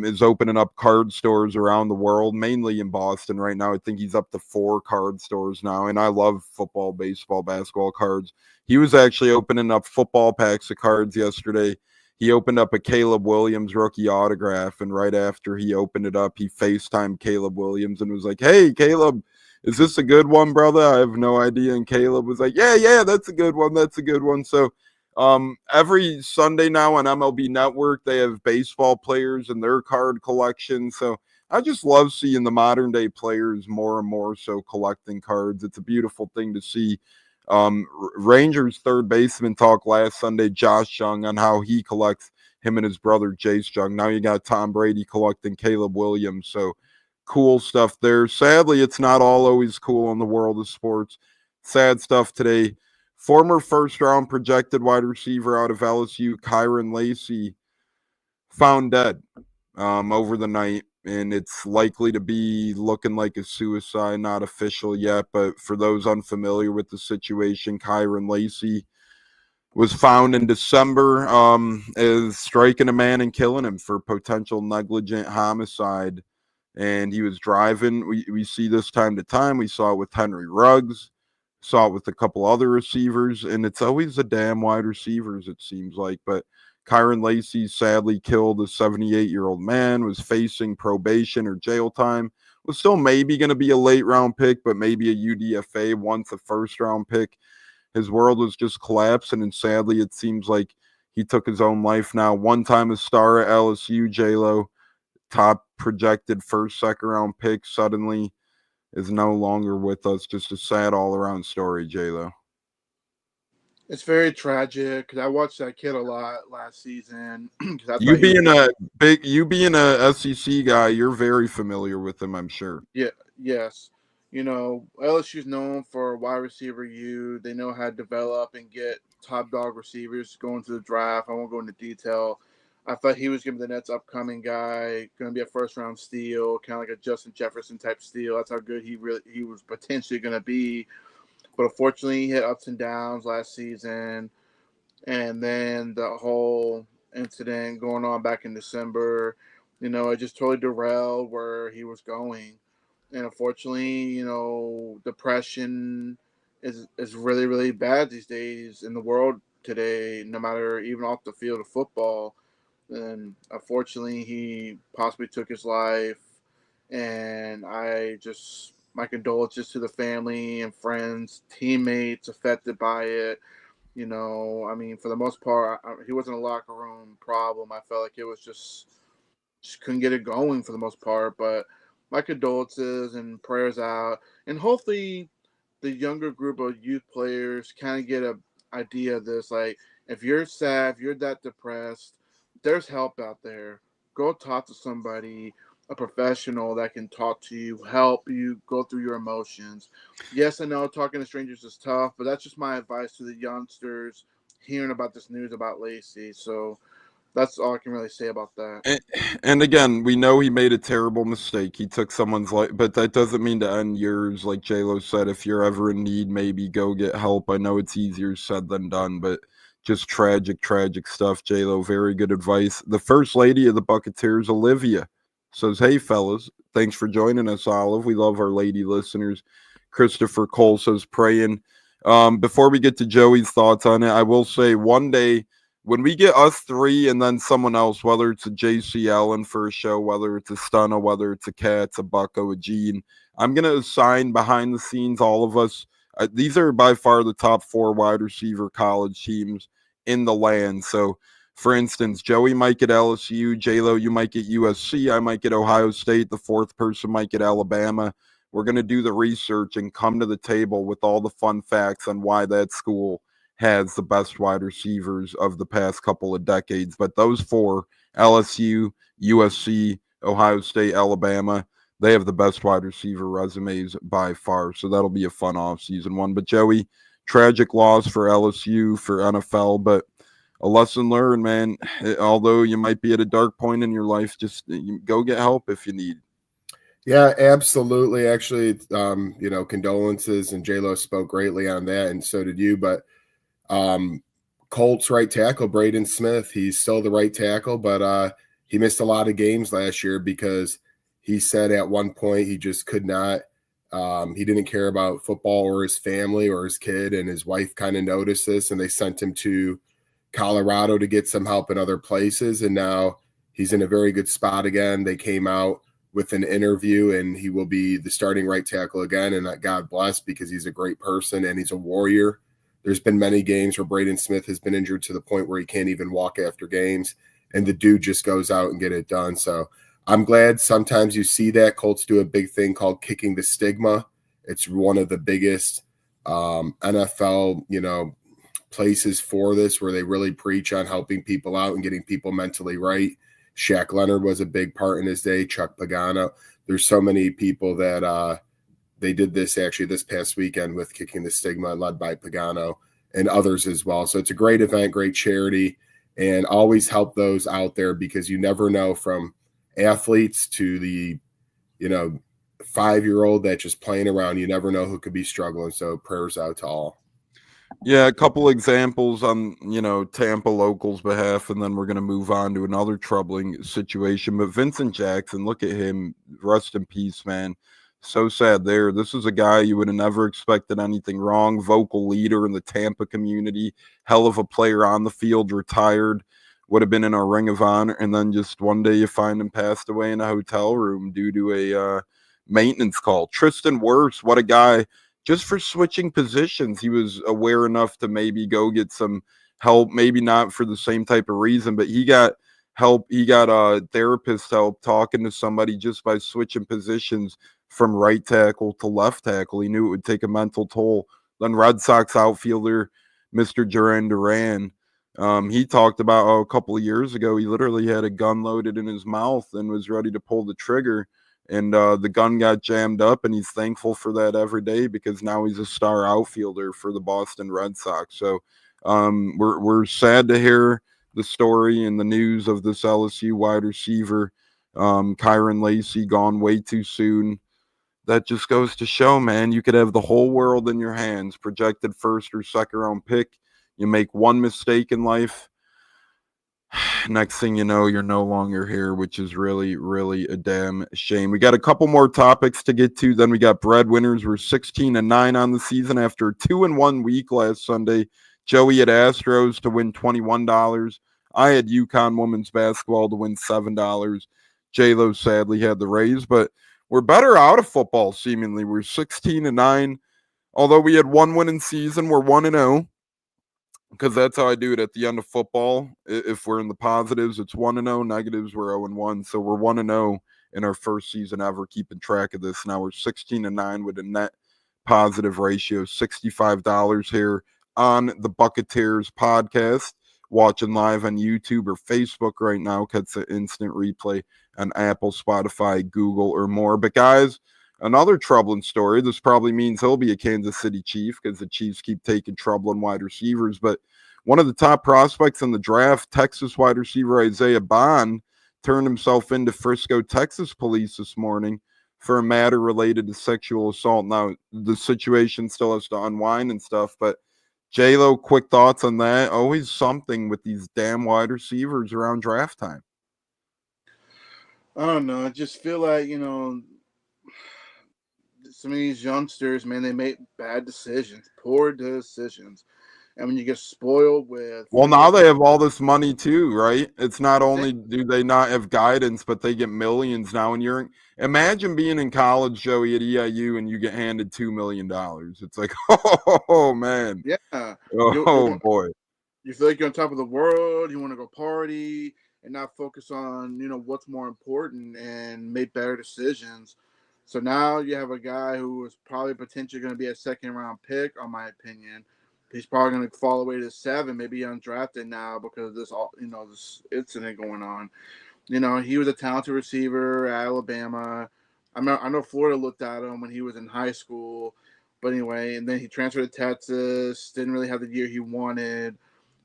is opening up card stores around the world, mainly in Boston right now. I think he's up to 4 card stores now, and I love football, baseball, basketball cards. He was actually opening up football packs of cards yesterday. He opened up a Caleb Williams rookie autograph, and right after he opened it up, he FaceTimed Caleb Williams and was like, "Hey, Caleb, is this a good one, brother?" I have no idea. And Caleb was like, yeah, that's a good one. That's a good one. So every Sunday now on MLB Network, they have baseball players and their card collection. So I just love seeing the modern day players more and more so collecting cards. It's a beautiful thing to see. Rangers third baseman talk last Sunday, Josh Jung, on how he collects him and his brother Jace Jung. Now you got Tom Brady collecting Caleb Williams. So cool stuff there. Sadly, it's not all always cool in the world of sports. Sad stuff today. Former first-round projected wide receiver out of LSU, Kyren Lacy, found dead over the night, and it's likely to be looking like a suicide. Not official yet, but for those unfamiliar with the situation, Kyren Lacy was found in December as striking a man and killing him for potential negligent homicide. and he was driving. We see this time to time. We saw it with Henry Ruggs, saw it with a couple other receivers, and it's always the damn wide receivers, it seems like. But Kyren Lacy sadly killed a 78-year-old man, was facing probation or jail time, was still maybe going to be a late round pick, but maybe a UDFA once a first round pick. His world was just collapsing, and sadly, it seems like he took his own life now. One time a star at LSU, J-Lo, top projected first, second round pick, suddenly is no longer with us. Just a sad all around story, J-Lo. It's very tragic because I watched that kid a lot last season. You being a SEC guy, you're very familiar with him, I'm sure. Yeah, yes. You know, LSU's known for wide receiver U. They know how to develop and get top dog receivers going to the draft. I won't go into detail. I thought he was going to be the Nets' upcoming guy, going to be a first-round steal, kind of like a Justin Jefferson type steal. That's how good he was potentially going to be. But unfortunately, he had ups and downs last season. And then the whole incident going on back in December, you know, it just totally derailed where he was going. And unfortunately, you know, depression is really, really bad these days in the world today, no matter even off the field of football. And unfortunately, he possibly took his life. And my condolences to the family and friends, teammates affected by it. You know, I mean, for the most part, he wasn't a locker room problem. I felt like it was just couldn't get it going for the most part. But my condolences and prayers out. And hopefully the younger group of youth players kind of get an idea of this. Like, if you're sad, if you're that depressed, there's help out there. Go talk to somebody, a professional that can talk to you, help you go through your emotions. Yes, I know talking to strangers is tough, but that's just my advice to the youngsters hearing about this news about Lacy. So that's all I can really say about that. And again, we know he made a terrible mistake. He took someone's life, but that doesn't mean to end yours. Like J-Lo said, if you're ever in need, maybe go get help. I know it's easier said than done, but just tragic, tragic stuff. J-Lo, very good advice. The first lady of the Buccateers, Olivia, says, hey, fellas, thanks for joining us, Olive. We love our lady listeners. Christopher Cole says, praying. Before we get to Joey's thoughts on it, I will say one day when we get us three and then someone else, whether it's a JC Allen for a show, whether it's a Stunna, whether it's a Katz, a Bucko, a Gene, I'm going to assign behind the scenes all of us. These are by far the top 4 wide receiver college teams in the land. So, for instance, Joey might get LSU, J-Lo, you might get USC, I might get Ohio State, the fourth person might get Alabama. We're going to do the research and come to the table with all the fun facts on why that school has the best wide receivers of the past couple of decades. But those 4, LSU, USC, Ohio State, Alabama, they have the best wide receiver resumes by far. So that'll be a fun offseason one. But Joey, tragic loss for LSU, for NFL, but a lesson learned, man. Although you might be at a dark point in your life, just go get help if you need. Yeah, absolutely. Actually, you know, condolences, and J-Lo spoke greatly on that, and so did you. But Colts right tackle, Braden Smith, he's still the right tackle, but he missed a lot of games last year because he said at one point he just could not. He didn't care about football or his family or his kid, and his wife kind of noticed this, and they sent him to Colorado to get some help in other places, and now he's in a very good spot again. They came out with an interview, and he will be the starting right tackle again, and God bless, because he's a great person and he's a warrior. There's been many games where Braden Smith has been injured to the point where he can't even walk after games, and the dude just goes out and get it done. So I'm glad sometimes you see that. Colts do a big thing called kicking the stigma. It's one of the biggest NFL, you know, places for this, where they really preach on helping people out and getting people mentally right. Shaq Leonard was a big part in his day. Chuck Pagano. There's so many people that they did this actually this past weekend with Kicking the Stigma, led by Pagano and others as well. So it's a great event, great charity, and always help those out there, because you never know, from athletes to the, you know, 5-year-old that's just playing around. You never know who could be struggling. So prayers out to all. Yeah, a couple examples on, Tampa locals' behalf, and then we're going to move on to another troubling situation. But Vincent Jackson, look at him. Rest in peace, man. So sad there. This is a guy you would have never expected anything wrong. Vocal leader in the Tampa community. Hell of a player on the field, retired. Would have been in our Ring of Honor. And then just one day you find him passed away in a hotel room due to a maintenance call. Tristan Wirfs, what a guy. Just for switching positions, he was aware enough to maybe go get some help, maybe not for the same type of reason, but he got help. He got therapist help talking to somebody just by switching positions from right tackle to left tackle. He knew it would take a mental toll. Then Red Sox outfielder, Mr. Duran, he talked about a couple of years ago, he literally had a gun loaded in his mouth and was ready to pull the trigger. And the gun got jammed up, and he's thankful for that every day because now he's a star outfielder for the Boston Red Sox. So we're sad to hear the story and the news of this LSU wide receiver, Kyren Lacy, gone way too soon. That just goes to show, man, you could have the whole world in your hands, projected first or second round pick. You make one mistake in life, next thing you know, you're no longer here, which is really, really a damn shame. We got a couple more topics to get to. Then we got breadwinners. We're 16-9 on the season after a 2-1 week last Sunday. Joey had Astros to win $21. I had UConn women's basketball to win $7. J-Lo sadly had the Rays, but we're better out of football, seemingly. We're 16-9. Although we had one winning season, we're 1-0. Because that's how I do it at the end of football. If we're in the positives, it's 1-0. Negatives, we're 0-1. So we're 1-0 in our first season ever, keeping track of this. Now we're 16-9 with a net positive ratio, $65 here on the Buccateers podcast. Watching live on YouTube or Facebook right now. Catch the instant replay on Apple, Spotify, Google, or more. But guys, another troubling story. This probably means he'll be a Kansas City Chief because the Chiefs keep taking troubling wide receivers. But one of the top prospects in the draft, Texas wide receiver Isaiah Bond, turned himself into Frisco, Texas police this morning for a matter related to sexual assault. Now, the situation still has to unwind and stuff, but J-Lo, quick thoughts on that? Always something with these damn wide receivers around draft time. I don't know. I just feel like, some of these youngsters, man, they make bad decisions, poor decisions. And when you get spoiled with... Well, now they have all this money too, right? It's not only do they not have guidance, but they get millions now. And imagine being in college, Joey, at EIU, and you get handed $2 million. It's like, oh man. Yeah. Boy. You feel like you're on top of the world. You want to go party and not focus on, what's more important and make better decisions. So now you have a guy who is probably potentially going to be a second-round pick, in my opinion. He's probably going to fall away to 7, maybe undrafted now because of this, this incident going on. He was a talented receiver at Alabama. I know Florida looked at him when he was in high school. But anyway, and then he transferred to Texas, didn't really have the year he wanted.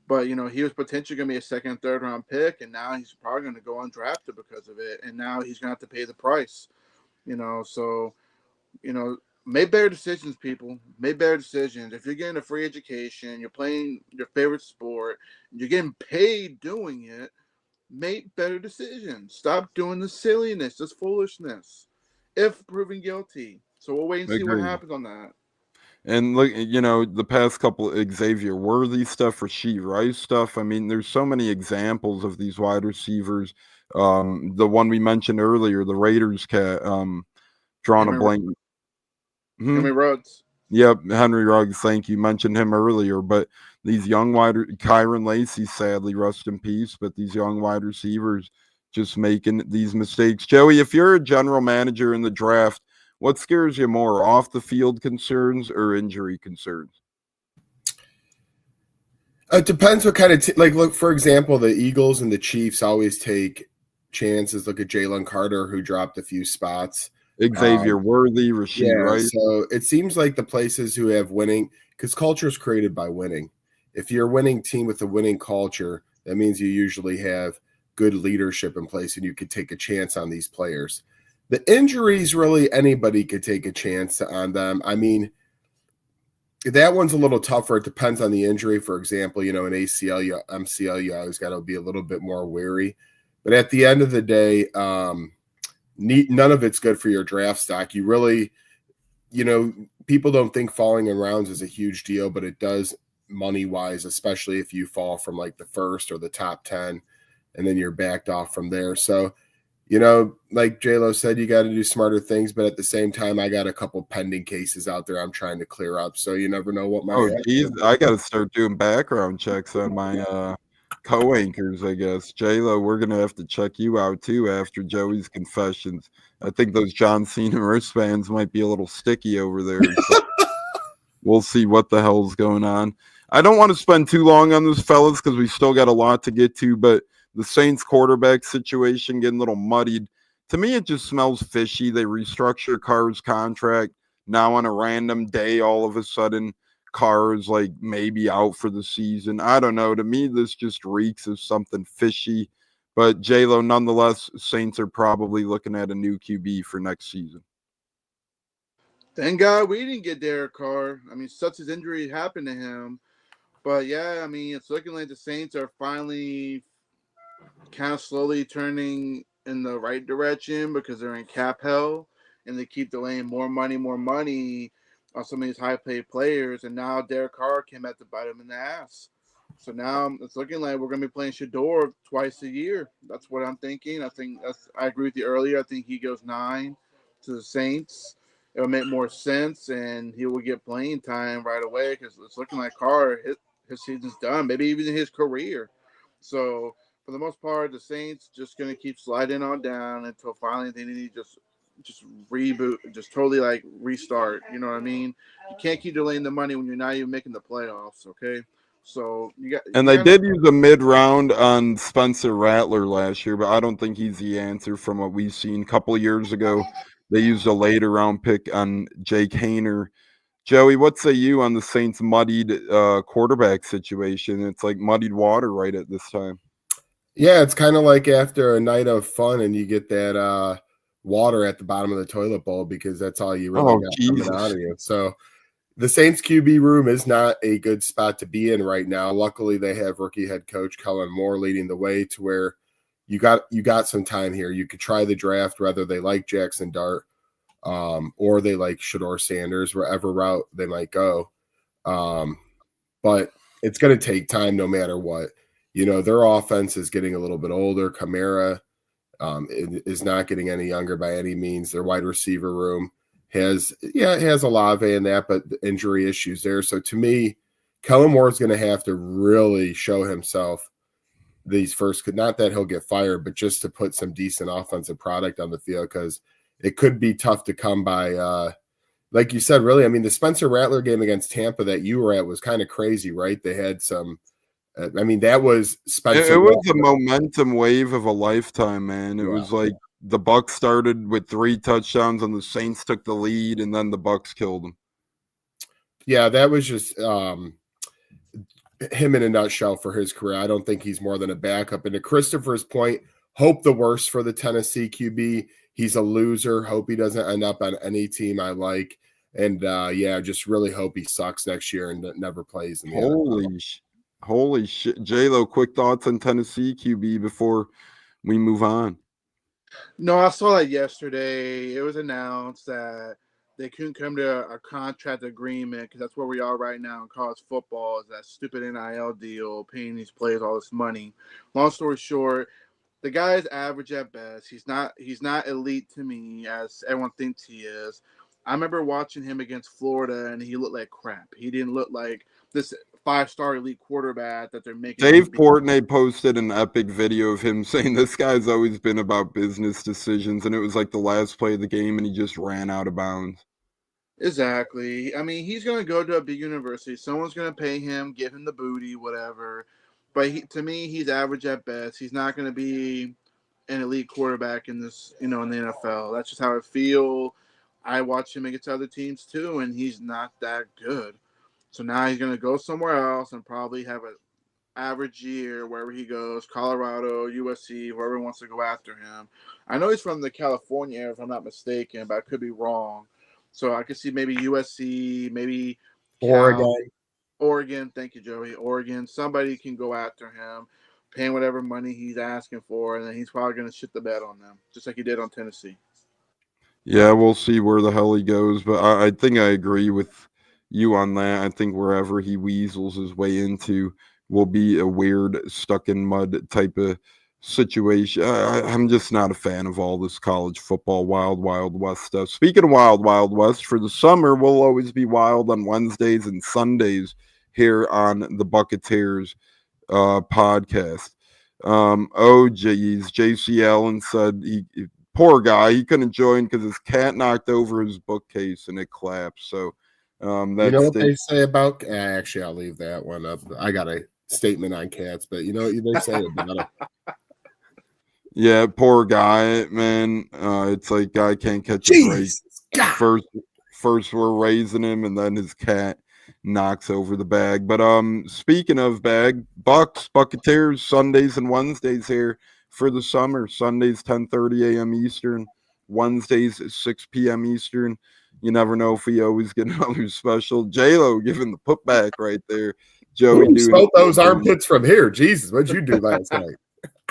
But, he was potentially going to be a second, third-round pick, and now he's probably going to go undrafted because of it. And now he's going to have to pay the price. Make better decisions, people. Make better decisions. If you're getting a free education, you're playing your favorite sport, you're getting paid doing it, make better decisions. Stop doing the silliness, this foolishness, if proven guilty. So we'll wait and see what happens on that. And look, the past couple Xavier Worthy stuff, Rashee Rice stuff. I mean, there's so many examples of these wide receivers. The one we mentioned earlier, the Raiders cat, drawing a blank. Henry Ruggs. Yep, Henry Ruggs. Thank you. Mentioned him earlier, but these young Kyren Lacy, sadly, rest in peace. But these young wide receivers just making these mistakes. Joey, if you're a general manager in the draft, what scares you more, off the field concerns or injury concerns? It depends what kind of look, for example, the Eagles and the Chiefs always take chances. Look at Jalen Carter, who dropped a few spots. Xavier Worthy, Rashee Rice. So it seems like the places who have winning, because culture is created by winning. If you're a winning team with a winning culture, that means you usually have good leadership in place and you could take a chance on these players. The injuries, really, anybody could take a chance on them. I mean, That one's a little tougher. It depends on the injury. For example, an ACL, MCL, you always got to be a little bit more wary. But at the end of the day, none of it's good for your draft stock. You really, people don't think falling in rounds is a huge deal, but it does money-wise, especially if you fall from like the first or the top 10, and then you're backed off from there. So, like J-Lo said, you got to do smarter things, but at the same time, I got a couple pending cases out there I'm trying to clear up. So you never know what Oh, geez, I got to start doing background checks on my co-anchors, I guess. J-Lo, we're going to have to check you out, too, after Joey's confessions. I think those John Cena wristbands might be a little sticky over there. So we'll see what the hell's going on. I don't want to spend too long on this, fellas, because we still got a lot to get to, but the Saints quarterback situation getting a little muddied. To me, it just smells fishy. They restructure Carr's contract. Now on a random day, all of a sudden, Carr is like maybe out for the season. I don't know. To me, this just reeks of something fishy. But J-Lo, nonetheless, Saints are probably looking at a new QB for next season. Thank God we didn't get Derek Carr. I mean, such as injury happened to him. But yeah, I mean, it's looking like the Saints are finally kind of slowly turning in the right direction because they're in cap hell and they keep delaying more money on some of these high paid players. And now Derek Carr came out to bite him in the ass. So now it's looking like we're going to be playing Shador twice a year. That's what I'm thinking. I agree with you earlier. I think he goes 9 to the Saints. It'll make more sense, and he will get playing time right away because it's looking like Carr, his season's done, maybe even his career. So for the most part, the Saints just going to keep sliding on down until finally they need to just reboot, just totally like restart. You know what I mean? You can't keep delaying the money when you're not even making the playoffs, okay? So they did use a mid-round on Spencer Rattler last year, but I don't think he's the answer from what we've seen. A couple of years ago, they used a later round pick on Jake Hayner. Joey, what say you on the Saints' muddied quarterback situation? It's like muddied water right at this time. Yeah, it's kind of like after a night of fun and you get that water at the bottom of the toilet bowl because that's all you really got coming out of you. So the Saints QB room is not a good spot to be in right now. Luckily, they have rookie head coach Kellen Moore leading the way to where you got some time here. You could try the draft, whether they like Jackson Dart or they like Shador Sanders, wherever route they might go. But it's going to take time no matter what. Their offense is getting a little bit older. Kamara is not getting any younger by any means. Their wide receiver room has Olave in that, but injury issues there. So to me, Kellen Moore is going to have to really show himself these first, not that he'll get fired, but just to put some decent offensive product on the field because it could be tough to come by. Like you said, really, I mean, the Spencer Rattler game against Tampa that you were at was kind of crazy, right? They had some. That was Spencer. It was a momentum wave of a lifetime, man. It was like the Bucs started with 3 touchdowns and the Saints took the lead, and then the Bucs killed them. Yeah, that was just him in a nutshell for his career. I don't think he's more than a backup. And to Christopher's point, hope the worst for the Tennessee QB. He's a loser. Hope he doesn't end up on any team I like. And just really hope he sucks next year and never plays in the NFL. Holy shit. J-Lo, quick thoughts on Tennessee QB before we move on. No, I saw that yesterday. It was announced that they couldn't come to a contract agreement because that's where we are right now in college football is that stupid NIL deal, paying these players all this money. Long story short, the guy is average at best. He's not elite to me as everyone thinks he is. I remember watching him against Florida, and he looked like crap. He didn't look like this 5-star elite quarterback that they're making. Dave Portnoy posted an epic video of him saying this guy's always been about business decisions, and it was like the last play of the game, and he just ran out of bounds. Exactly. I mean, he's going to go to a big university. Someone's going to pay him, give him the booty, whatever. But to me, he's average at best. He's not going to be an elite quarterback in this, in the NFL. That's just how I feel. I watch him against other teams too, and he's not that good. So now he's going to go somewhere else and probably have an average year wherever he goes, Colorado, USC, whoever wants to go after him. I know he's from the California area, if I'm not mistaken, but I could be wrong. So I could see maybe USC, maybe Oregon. Thank you, Joey. Oregon. Somebody can go after him, paying whatever money he's asking for, and then he's probably going to shit the bed on them, just like he did on Tennessee. Yeah, we'll see where the hell he goes, but I think I agree with you on that. I think wherever he weasels his way into will be a weird, stuck in mud type of situation. I'm just not a fan of all this college football wild, wild west stuff. Speaking of wild, wild west, for the summer, we'll always be wild on Wednesdays and Sundays here on the Buccateers podcast. Oh, geez. JC Allen said poor guy, he couldn't join because his cat knocked over his bookcase and it collapsed. So you know what they say about actually, I'll leave that one up. I got a statement on cats, but you know what they say about it. Yeah, poor guy, man. It's like guy can't catch a break. First we're raising him, and then his cat knocks over the bag. But speaking of bag, Buccateers Sundays and Wednesdays here for the summer. Sundays 10:30 a.m. Eastern, Wednesdays 6 p.m. Eastern. You never know if we always get another special. J-Lo giving the putback right there. Joey doing those armpits from here. Jesus, what'd you do last night?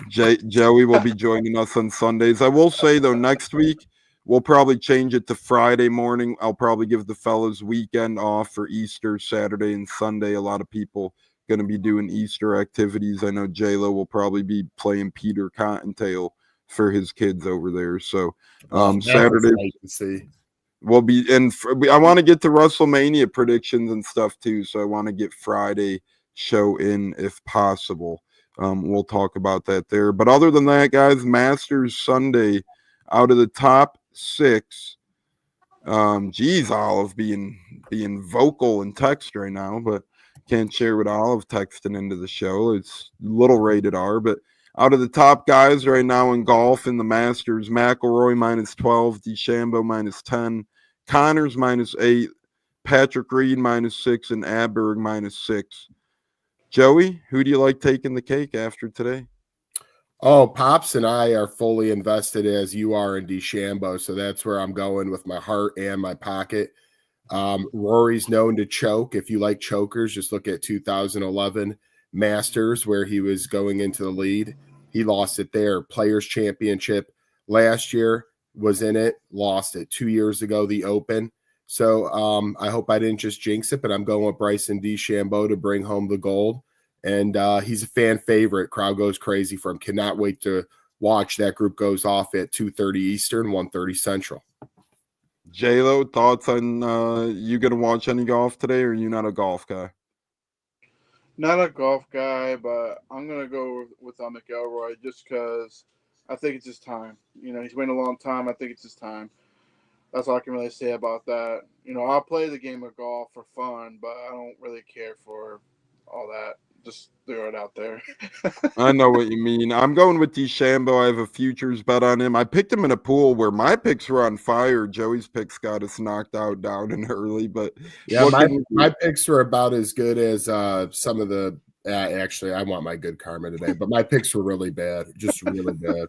Joey will be joining us on Sundays. I will say, though, next week, we'll probably change it to Friday morning. I'll probably give the fellas weekend off for Easter, Saturday, and Sunday. A lot of people going to be doing Easter activities. I know J-Lo will probably be playing Peter Cottontail for his kids over there. So Saturday we'll be in. I want to get to WrestleMania predictions and stuff, too. So I want to get Friday show in if possible. We'll talk about that there. But other than that, guys, Masters Sunday, out of the top 6, Olive being vocal in text right now, but can't share with Olive texting into the show. It's a little rated R, but out of the top guys right now in golf in the Masters, McIlroy -12, DeChambeau -10, Connors -8, Patrick Reed -6, and Aberg -6. Joey, who do you like taking the cake after today? Oh, Pops and I are fully invested as you are in DeChambeau, so that's where I'm going with my heart and my pocket. Rory's known to choke. If you like chokers, just look at 2011 Masters where he was going into the lead. He lost it there. Players Championship last year was in it, lost it 2 years ago, the Open. So I hope I didn't just jinx it, but I'm going with Bryson DeChambeau to bring home the gold. And he's a fan favorite. Crowd goes crazy for him. Cannot wait to watch. That group goes off at 2:30 Eastern, 1:30 Central. J-Lo, thoughts on you going to watch any golf today, or are you not a golf guy? Not a golf guy, but I'm going to go with McElroy just because I think it's his time. You know, he's waiting a long time. I think it's his time. That's all I can really say about that. You know, I'll play the game of golf for fun, but I don't really care for all that. Just throw it out there. I know what you mean. I'm going with DeChambeau. I have a futures bet on him. I picked him in a pool where my picks were on fire. Joey's picks got us knocked out down and early, but yeah, my picks were about as good as some of the. Actually, I want my good karma today, but my picks were really bad, just really bad.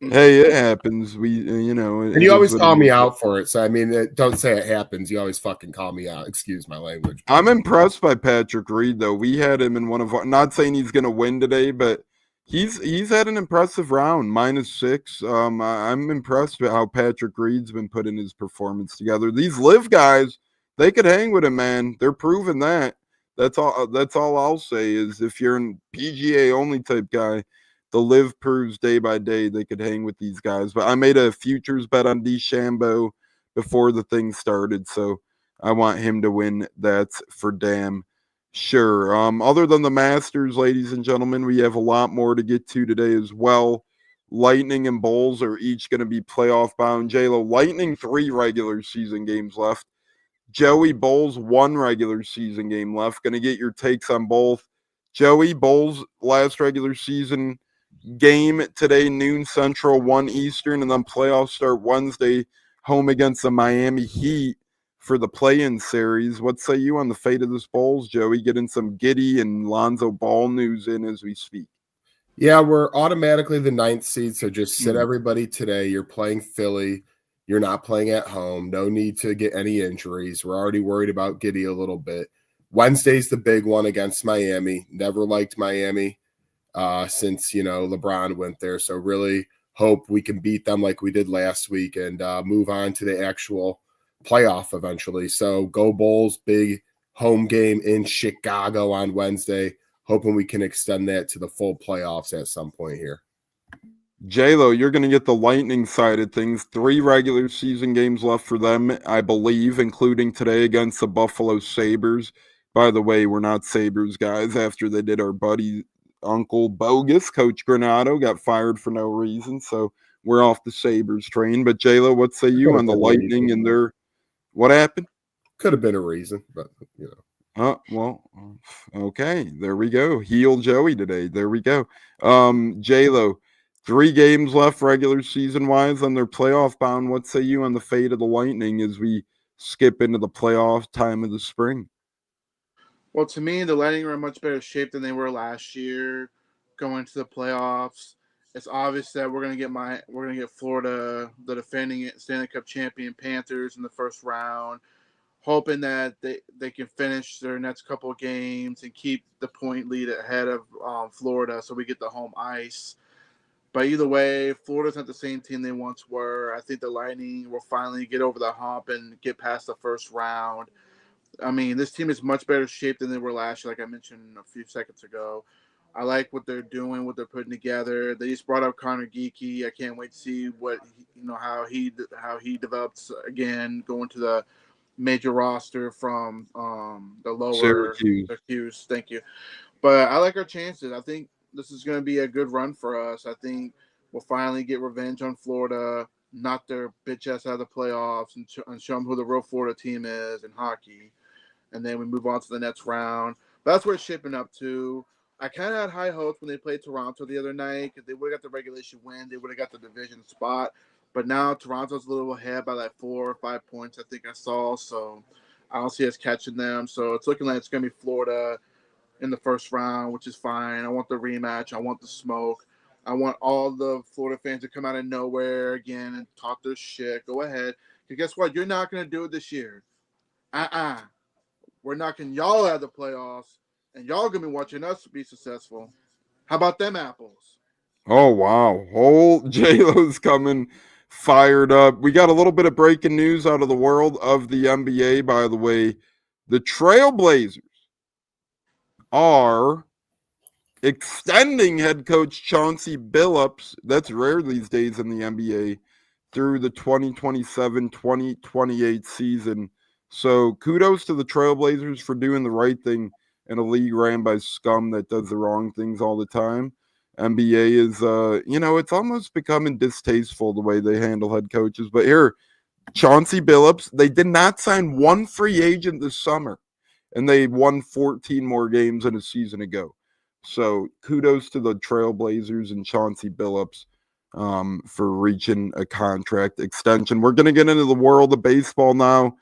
Hey, it happens. And you always call me out for it. So I mean, don't say it happens. You always fucking call me out. Excuse my language. I'm impressed by Patrick Reed, though. We had him in one of our. Not saying he's going to win today, but he's had an impressive round, -6. I'm impressed with how Patrick Reed's been putting his performance together. These live guys, they could hang with him, man. They're proving that. That's all I'll say is if you're an PGA only type guy. The live proves day by day they could hang with these guys. But I made a futures bet on DeChambeau before the thing started, so I want him to win. That's for damn sure. Other than the Masters, ladies and gentlemen, we have a lot more to get to today as well. Lightning and Bulls are each going to be playoff bound. J-Lo, Lightning 3 regular season games left. Joey, Bulls 1 regular season game left. Going to get your takes on both. Joey, Bulls last regular season game today, noon Central, 1 Eastern, and then playoffs start Wednesday, home against the Miami Heat for the play-in series. What say you on the fate of this Bulls, Joey? Getting some Giddy and Lonzo Ball news in as we speak. Yeah, we're automatically the 9th seed, so just sit everybody today. You're playing Philly. You're not playing at home. No need to get any injuries. We're already worried about Giddy a little bit. Wednesday's the big one against Miami. Never liked Miami since, LeBron went there. So really hope we can beat them like we did last week and move on to the actual playoff eventually. So go Bulls, big home game in Chicago on Wednesday. Hoping we can extend that to the full playoffs at some point here. J-Lo, you're going to get the Lightning side of things. 3 regular season games left for them, I believe, including today against the Buffalo Sabres. By the way, we're not Sabres guys after they did our buddy Uncle Bogus. Coach Granato got fired for no reason, so we're off the Sabres train. But J-Lo, what say you on the Lightning and their – what happened? Could have been a reason, but, well, okay. There we go. Heel Joey today. There we go. J-Lo, 3 games left regular season-wise on their playoff bound. What say you on the fate of the Lightning as we skip into the playoff time of the spring? Well, to me, the Lightning are in much better shape than they were last year going to the playoffs. It's obvious that we're gonna get Florida, the defending Stanley Cup champion Panthers, in the first round, hoping that they can finish their next couple of games and keep the point lead ahead of Florida, so we get the home ice. But either way, Florida's not the same team they once were. I think the Lightning will finally get over the hump and get past the first round. I mean, this team is much better shape than they were last year, like I mentioned a few seconds ago. I like what they're doing, what they're putting together. They just brought up Goedeke. I can't wait to see how he develops again, going to the major roster from the lower Syracuse. Thank you. But I like our chances. I think this is going to be a good run for us. I think we'll finally get revenge on Florida, knock their bitch ass out of the playoffs, and show them who the real Florida team is in hockey. And then we move on to the next round. But that's where it's shaping up to. I kind of had high hopes when they played Toronto the other night because they would have got the regulation win. They would have got the division spot. But now Toronto's a little ahead by like 4 or 5 points, I think I saw. So I don't see us catching them. So it's looking like it's going to be Florida in the first round, which is fine. I want the rematch. I want the smoke. I want all the Florida fans to come out of nowhere again and talk their shit. Go ahead. Because guess what? You're not going to do it this year. We're knocking y'all out of the playoffs, and y'all going to be watching us be successful. How about them apples? Oh, wow. Whole J-Lo's coming fired up. We got a little bit of breaking news out of the world of the NBA, by the way. The Trailblazers are extending head coach Chauncey Billups, that's rare these days in the NBA, through the 2027-2028 season. So kudos to the Trailblazers for doing the right thing in a league ran by scum that does the wrong things all the time. NBA is, it's almost becoming distasteful the way they handle head coaches. But here, Chauncey Billups, they did not sign one free agent this summer, and they won 14 more games than a season ago. So kudos to the Trailblazers and Chauncey Billups for reaching a contract extension. We're going to get into the world of baseball now.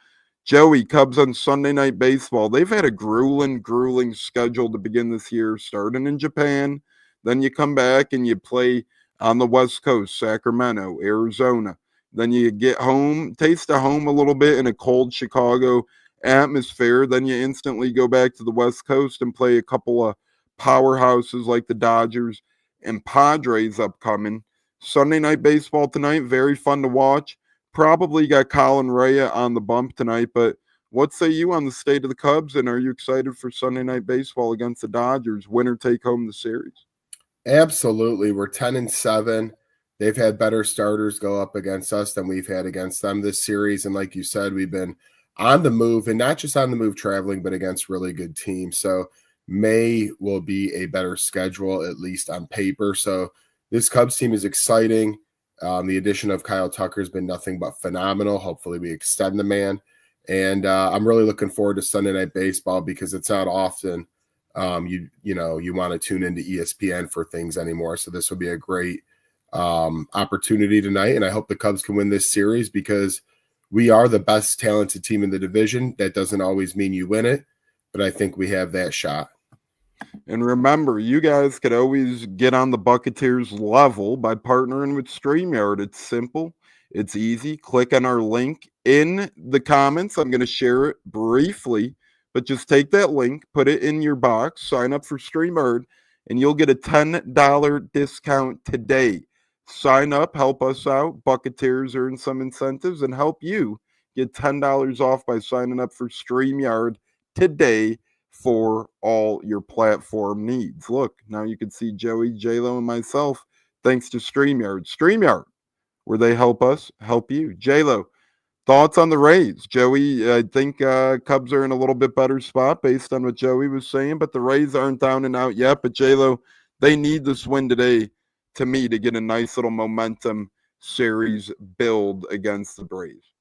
Joey, Cubs on Sunday Night Baseball. They've had a grueling schedule to begin this year, starting in Japan. Then you come back and you play on the West Coast, Sacramento, Arizona. Then you get home, taste of home a little bit in a cold Chicago atmosphere. Then you instantly go back to the West Coast and play a couple of powerhouses like the Dodgers and Padres upcoming. Sunday Night Baseball tonight, very fun to watch. Probably got Colin Rea on the bump tonight, but what say you on the state of the Cubs, and are you excited for Sunday Night Baseball against the Dodgers? Winner take home the series. Absolutely. We're 10-7. They've had better starters go up against us than we've had against them this series. And like you said, we've been on the move, and not just on the move traveling, but against really good teams. So May will be a better schedule, at least on paper. So this Cubs team is exciting. The addition of Kyle Tucker has been nothing but phenomenal. Hopefully we extend the man. And I'm really looking forward to Sunday Night Baseball because it's not often you want to tune into ESPN for things anymore. So this will be a great opportunity tonight. And I hope the Cubs can win this series because we are the best talented team in the division. That doesn't always mean you win it, but I think we have that shot. And remember, you guys could always get on the Buccateers level by partnering with StreamYard. It's simple. It's easy. Click on our link in the comments. I'm going to share it briefly, but just take that link, put it in your box, sign up for StreamYard, and you'll get a $10 discount today. Sign up, help us out. Buccateers earn some incentives and help you get $10 off by signing up for StreamYard today for all your platform needs. Look, now you can see Joey, J-Lo, and myself thanks to StreamYard. StreamYard, where they help us help you. J-Lo, thoughts on the Rays? Joey, I think Cubs are in a little bit better spot based on what Joey was saying, but the Rays aren't down and out yet. But J-Lo, they need this win today, to me, to get a nice little momentum series build against the Braves.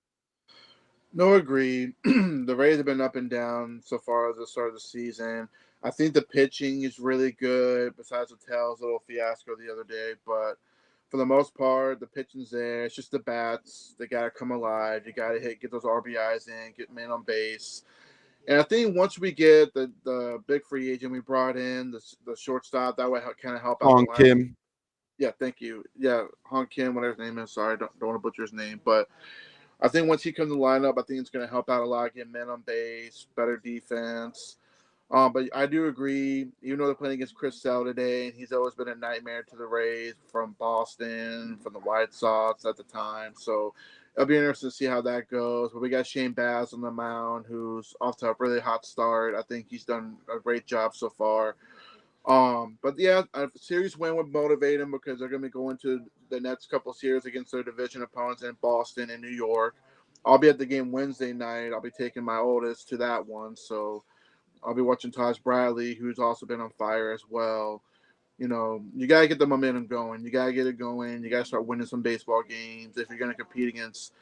No, agree. The Rays have been up and down so far at the start of the season. I think the pitching is really good, besides the Tails little fiasco the other day. But for the most part, the pitching's there. It's just the bats. They got to come alive. You got to get those RBIs in, get men on base. And I think once we get the big free agent we brought in, the shortstop, that would kind of help out. On Kim. Yeah, thank you. Yeah, Hong Kim, whatever his name is. Sorry, don't want to butcher his name. But I think once he comes in the lineup, I think it's going to help out a lot, get men on base, better defense. But I do agree, even though they're playing against Chris Sale today, and he's always been a nightmare to the Rays from Boston, from the White Sox at the time. So it'll be interesting to see how that goes. But we got Shane Baz on the mound, who's off to a really hot start. I think he's done a great job so far. But yeah, a series win would motivate them because they're going to be going to the next couple of series against their division opponents in Boston and New York. I'll be at the game Wednesday night. I'll be taking my oldest to that one. So I'll be watching Taj Bradley, who's also been on fire as well. You know, you got to get the momentum going. You got to get it going. You got to start winning some baseball games if you're going to compete against,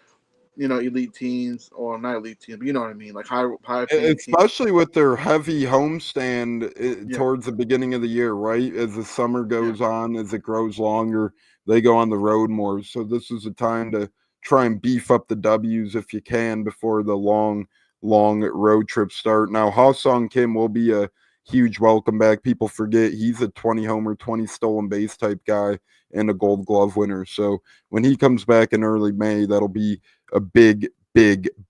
you know, elite teams, or not elite teams, but you know what I mean, like high especially teams. with their heavy homestand towards the beginning of the year, right? As the summer goes on, as it grows longer, they go on the road more. So this is a time to try and beef up the W's if you can before the long road trips start. Now, Ha-Sung Kim will be a huge welcome back. People forget he's a 20 homer, 20 stolen base type guy and a Gold Glove winner. So when he comes back in early May, that'll be a big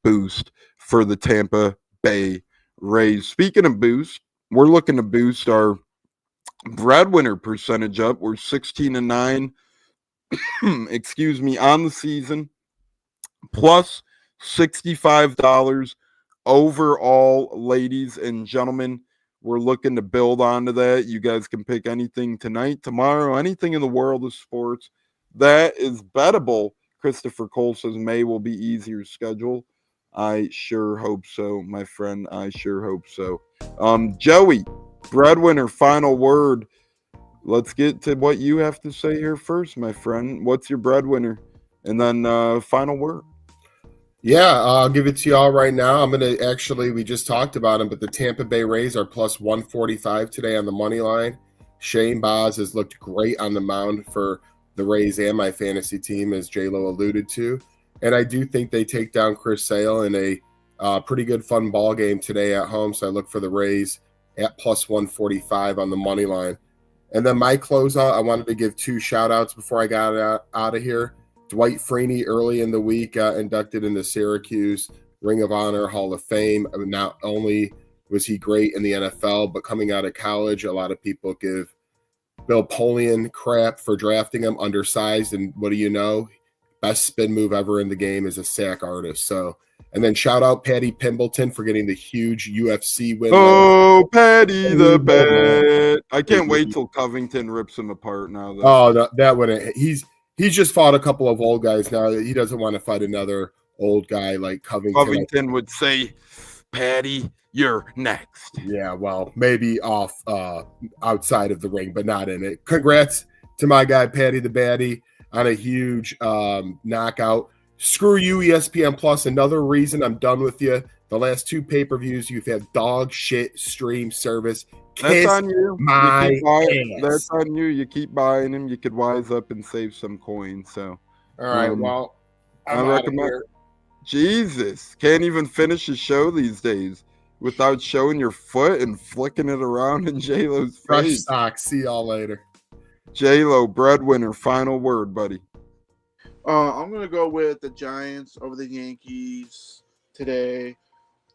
boost for the Tampa Bay Rays. Speaking of boost, we're looking to boost our breadwinner percentage up. We're 16-9, excuse me, on the season, plus $65 overall, ladies and gentlemen. We're looking to build onto that. You guys can pick anything tonight, tomorrow, anything in the world of sports that is bettable. Christopher Cole says May will be easier schedule. I sure hope so, my friend. I sure hope so. Joey, breadwinner, final word. Let's get to what you have to say here first, my friend. What's your breadwinner? And then final word. Yeah, I'll give it to y'all right now. I'm going to actually, we just talked about him, but the Tampa Bay Rays are plus 145 today on the money line. Shane Baz has looked great on the mound for the Rays and my fantasy team, as J-Lo alluded to. And I do think they take down Chris Sale in a pretty good fun ball game today at home. So I look for the Rays at plus 145 on the money line. And then my closeout, I wanted to give two shout outs before I got out of here. Dwight Freeney early in the week got inducted in the Syracuse Ring of Honor Hall of Fame. I mean, not only was he great in the NFL, but coming out of college, a lot of people give Bill Polian crap for drafting him undersized. And what do you know? Best spin move ever in the game is a sack artist. So, and then shout out Patty Pimbleton for getting the huge UFC win. Oh, Patty the Bet. I can't wait till Covington rips him apart now. Though. Oh, that wouldn't. He's just fought a couple of old guys now. He doesn't want to fight another old guy like Covington. Covington would say, Patty, you're next. Yeah, well, maybe off outside of the ring, but not in it. Congrats to my guy, Patty the Baddie, on a huge knockout. Screw you, ESPN Plus. Another reason I'm done with you. The last two pay-per-views, you've had dog shit stream service. That's on you. That's on you. You keep buying them. You could wise up and save some coins. So, all right. Well, I recommend. Jesus, can't even finish a show these days without showing your foot and flicking it around in J-Lo's face. Fresh socks. See y'all later. J-Lo, breadwinner. Final word, buddy. I'm gonna go with the Giants over the Yankees today.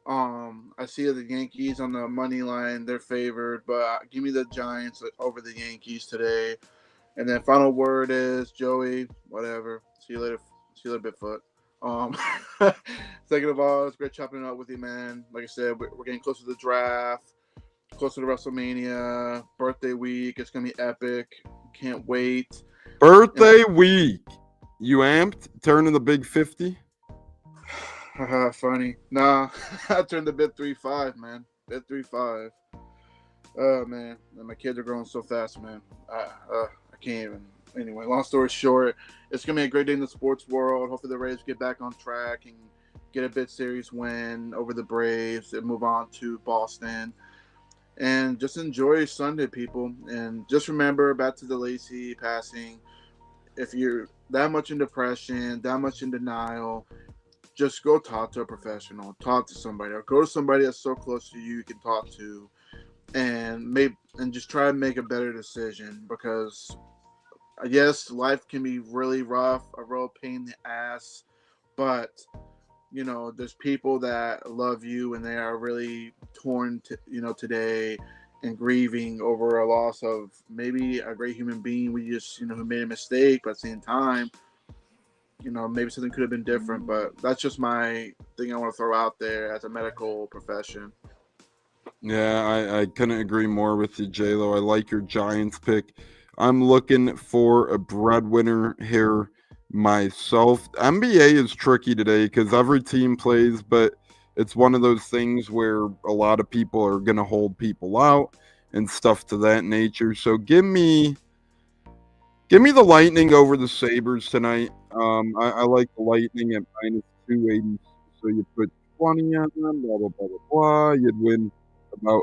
I see the Yankees on the money line; they're favored, but give me the Giants over the Yankees today. And then final word is Joey. Whatever. See you later. See you later, Bigfoot. Second of all, it's great chopping it up with you, man. Like I said, we're getting closer to the draft, closer to WrestleMania, birthday week. It's gonna be epic. Can't wait. Birthday week. You amped? Turning the big 50? Funny. Nah, I turned the bit 3.5, man. Bit 3.5. Oh man, my kids are growing so fast, man. I can't even. Anyway, long story short, it's gonna be a great day in the sports world. Hopefully, the Rays get back on track and get a big series win over the Braves and move on to Boston. And just enjoy Sunday, people. And just remember, back to the Lacy passing. If you're that much in depression, that much in denial, just go talk to a professional. Talk to somebody, or go to somebody that's so close to you can talk to, and just try to make a better decision. Because yes, life can be really rough, a real pain in the ass, but there's people that love you and they are really torn today and grieving over a loss of maybe a great human being who made a mistake, but at the same time, maybe something could have been different. But that's just my thing I want to throw out there as a medical profession. Yeah, I couldn't agree more with you, J-Lo. I like your Giants pick. I'm looking for a breadwinner here myself. NBA is tricky today because every team plays, but it's one of those things where a lot of people are going to hold people out and stuff to that nature. So give me the Lightning over the Sabres tonight. I like the Lightning at -280. So you put 20 on them, blah, blah, blah, blah, blah. You'd win about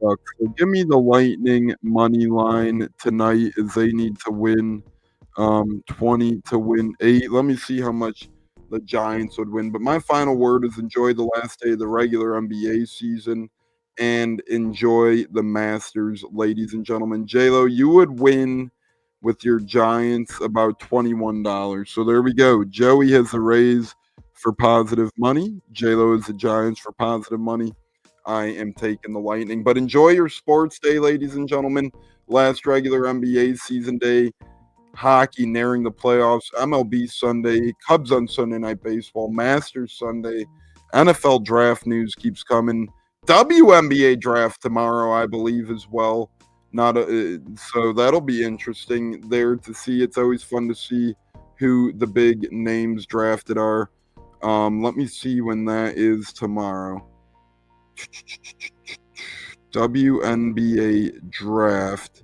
$8. So give me the Lightning money line tonight as they need to win 20 to win 8. Let me see how much the Giants would win. But my final word is enjoy the last day of the regular NBA season and enjoy the Masters, ladies and gentlemen. J-Lo, you would win with your Giants about $21. So there we go. Joey has a raise for positive money. J-Lo is the Giants for positive money. I am taking the Lightning. But enjoy your sports day, ladies and gentlemen. Last regular NBA season day. Hockey nearing the playoffs. MLB Sunday. Cubs on Sunday Night Baseball. Masters Sunday. NFL draft news keeps coming. WNBA draft tomorrow, I believe, as well. So that'll be interesting there to see. It's always fun to see who the big names drafted are. Let me see when that is tomorrow. WNBA draft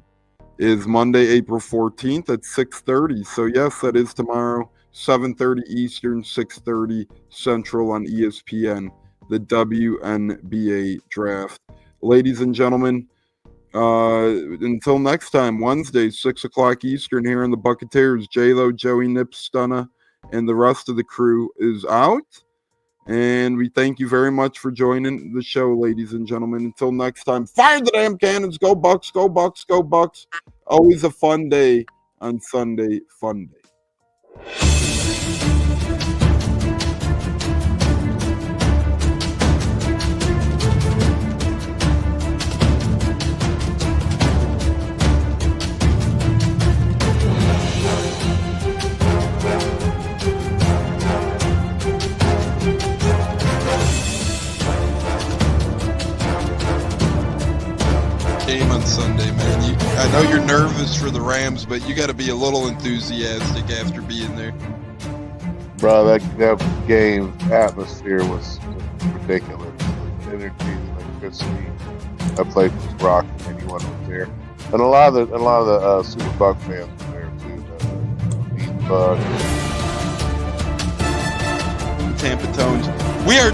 is Monday, April 14th at 6:30. So yes, that is tomorrow, 7:30 Eastern, 6:30 Central on ESPN, the WNBA draft. Ladies and gentlemen, until next time, Wednesday, 6 o'clock Eastern here in the Buccateers, J-Lo, Joey, Nip, Stunna, and the rest of the crew is out. And we thank you very much for joining the show, ladies and gentlemen. Until next time, fire the damn cannons. Go Bucs, go Bucs, go Bucs. Always a fun day on Sunday, Fun Day. Game on Sunday, man. I know you're nervous for the Rams, but you got to be a little enthusiastic after being there. Bro, that game atmosphere was ridiculous. The energy, the electricity. I played with Rock, and anyone was there, and a lot of the Super Buck fans were there too. The Bucs. Tampa Tones. We are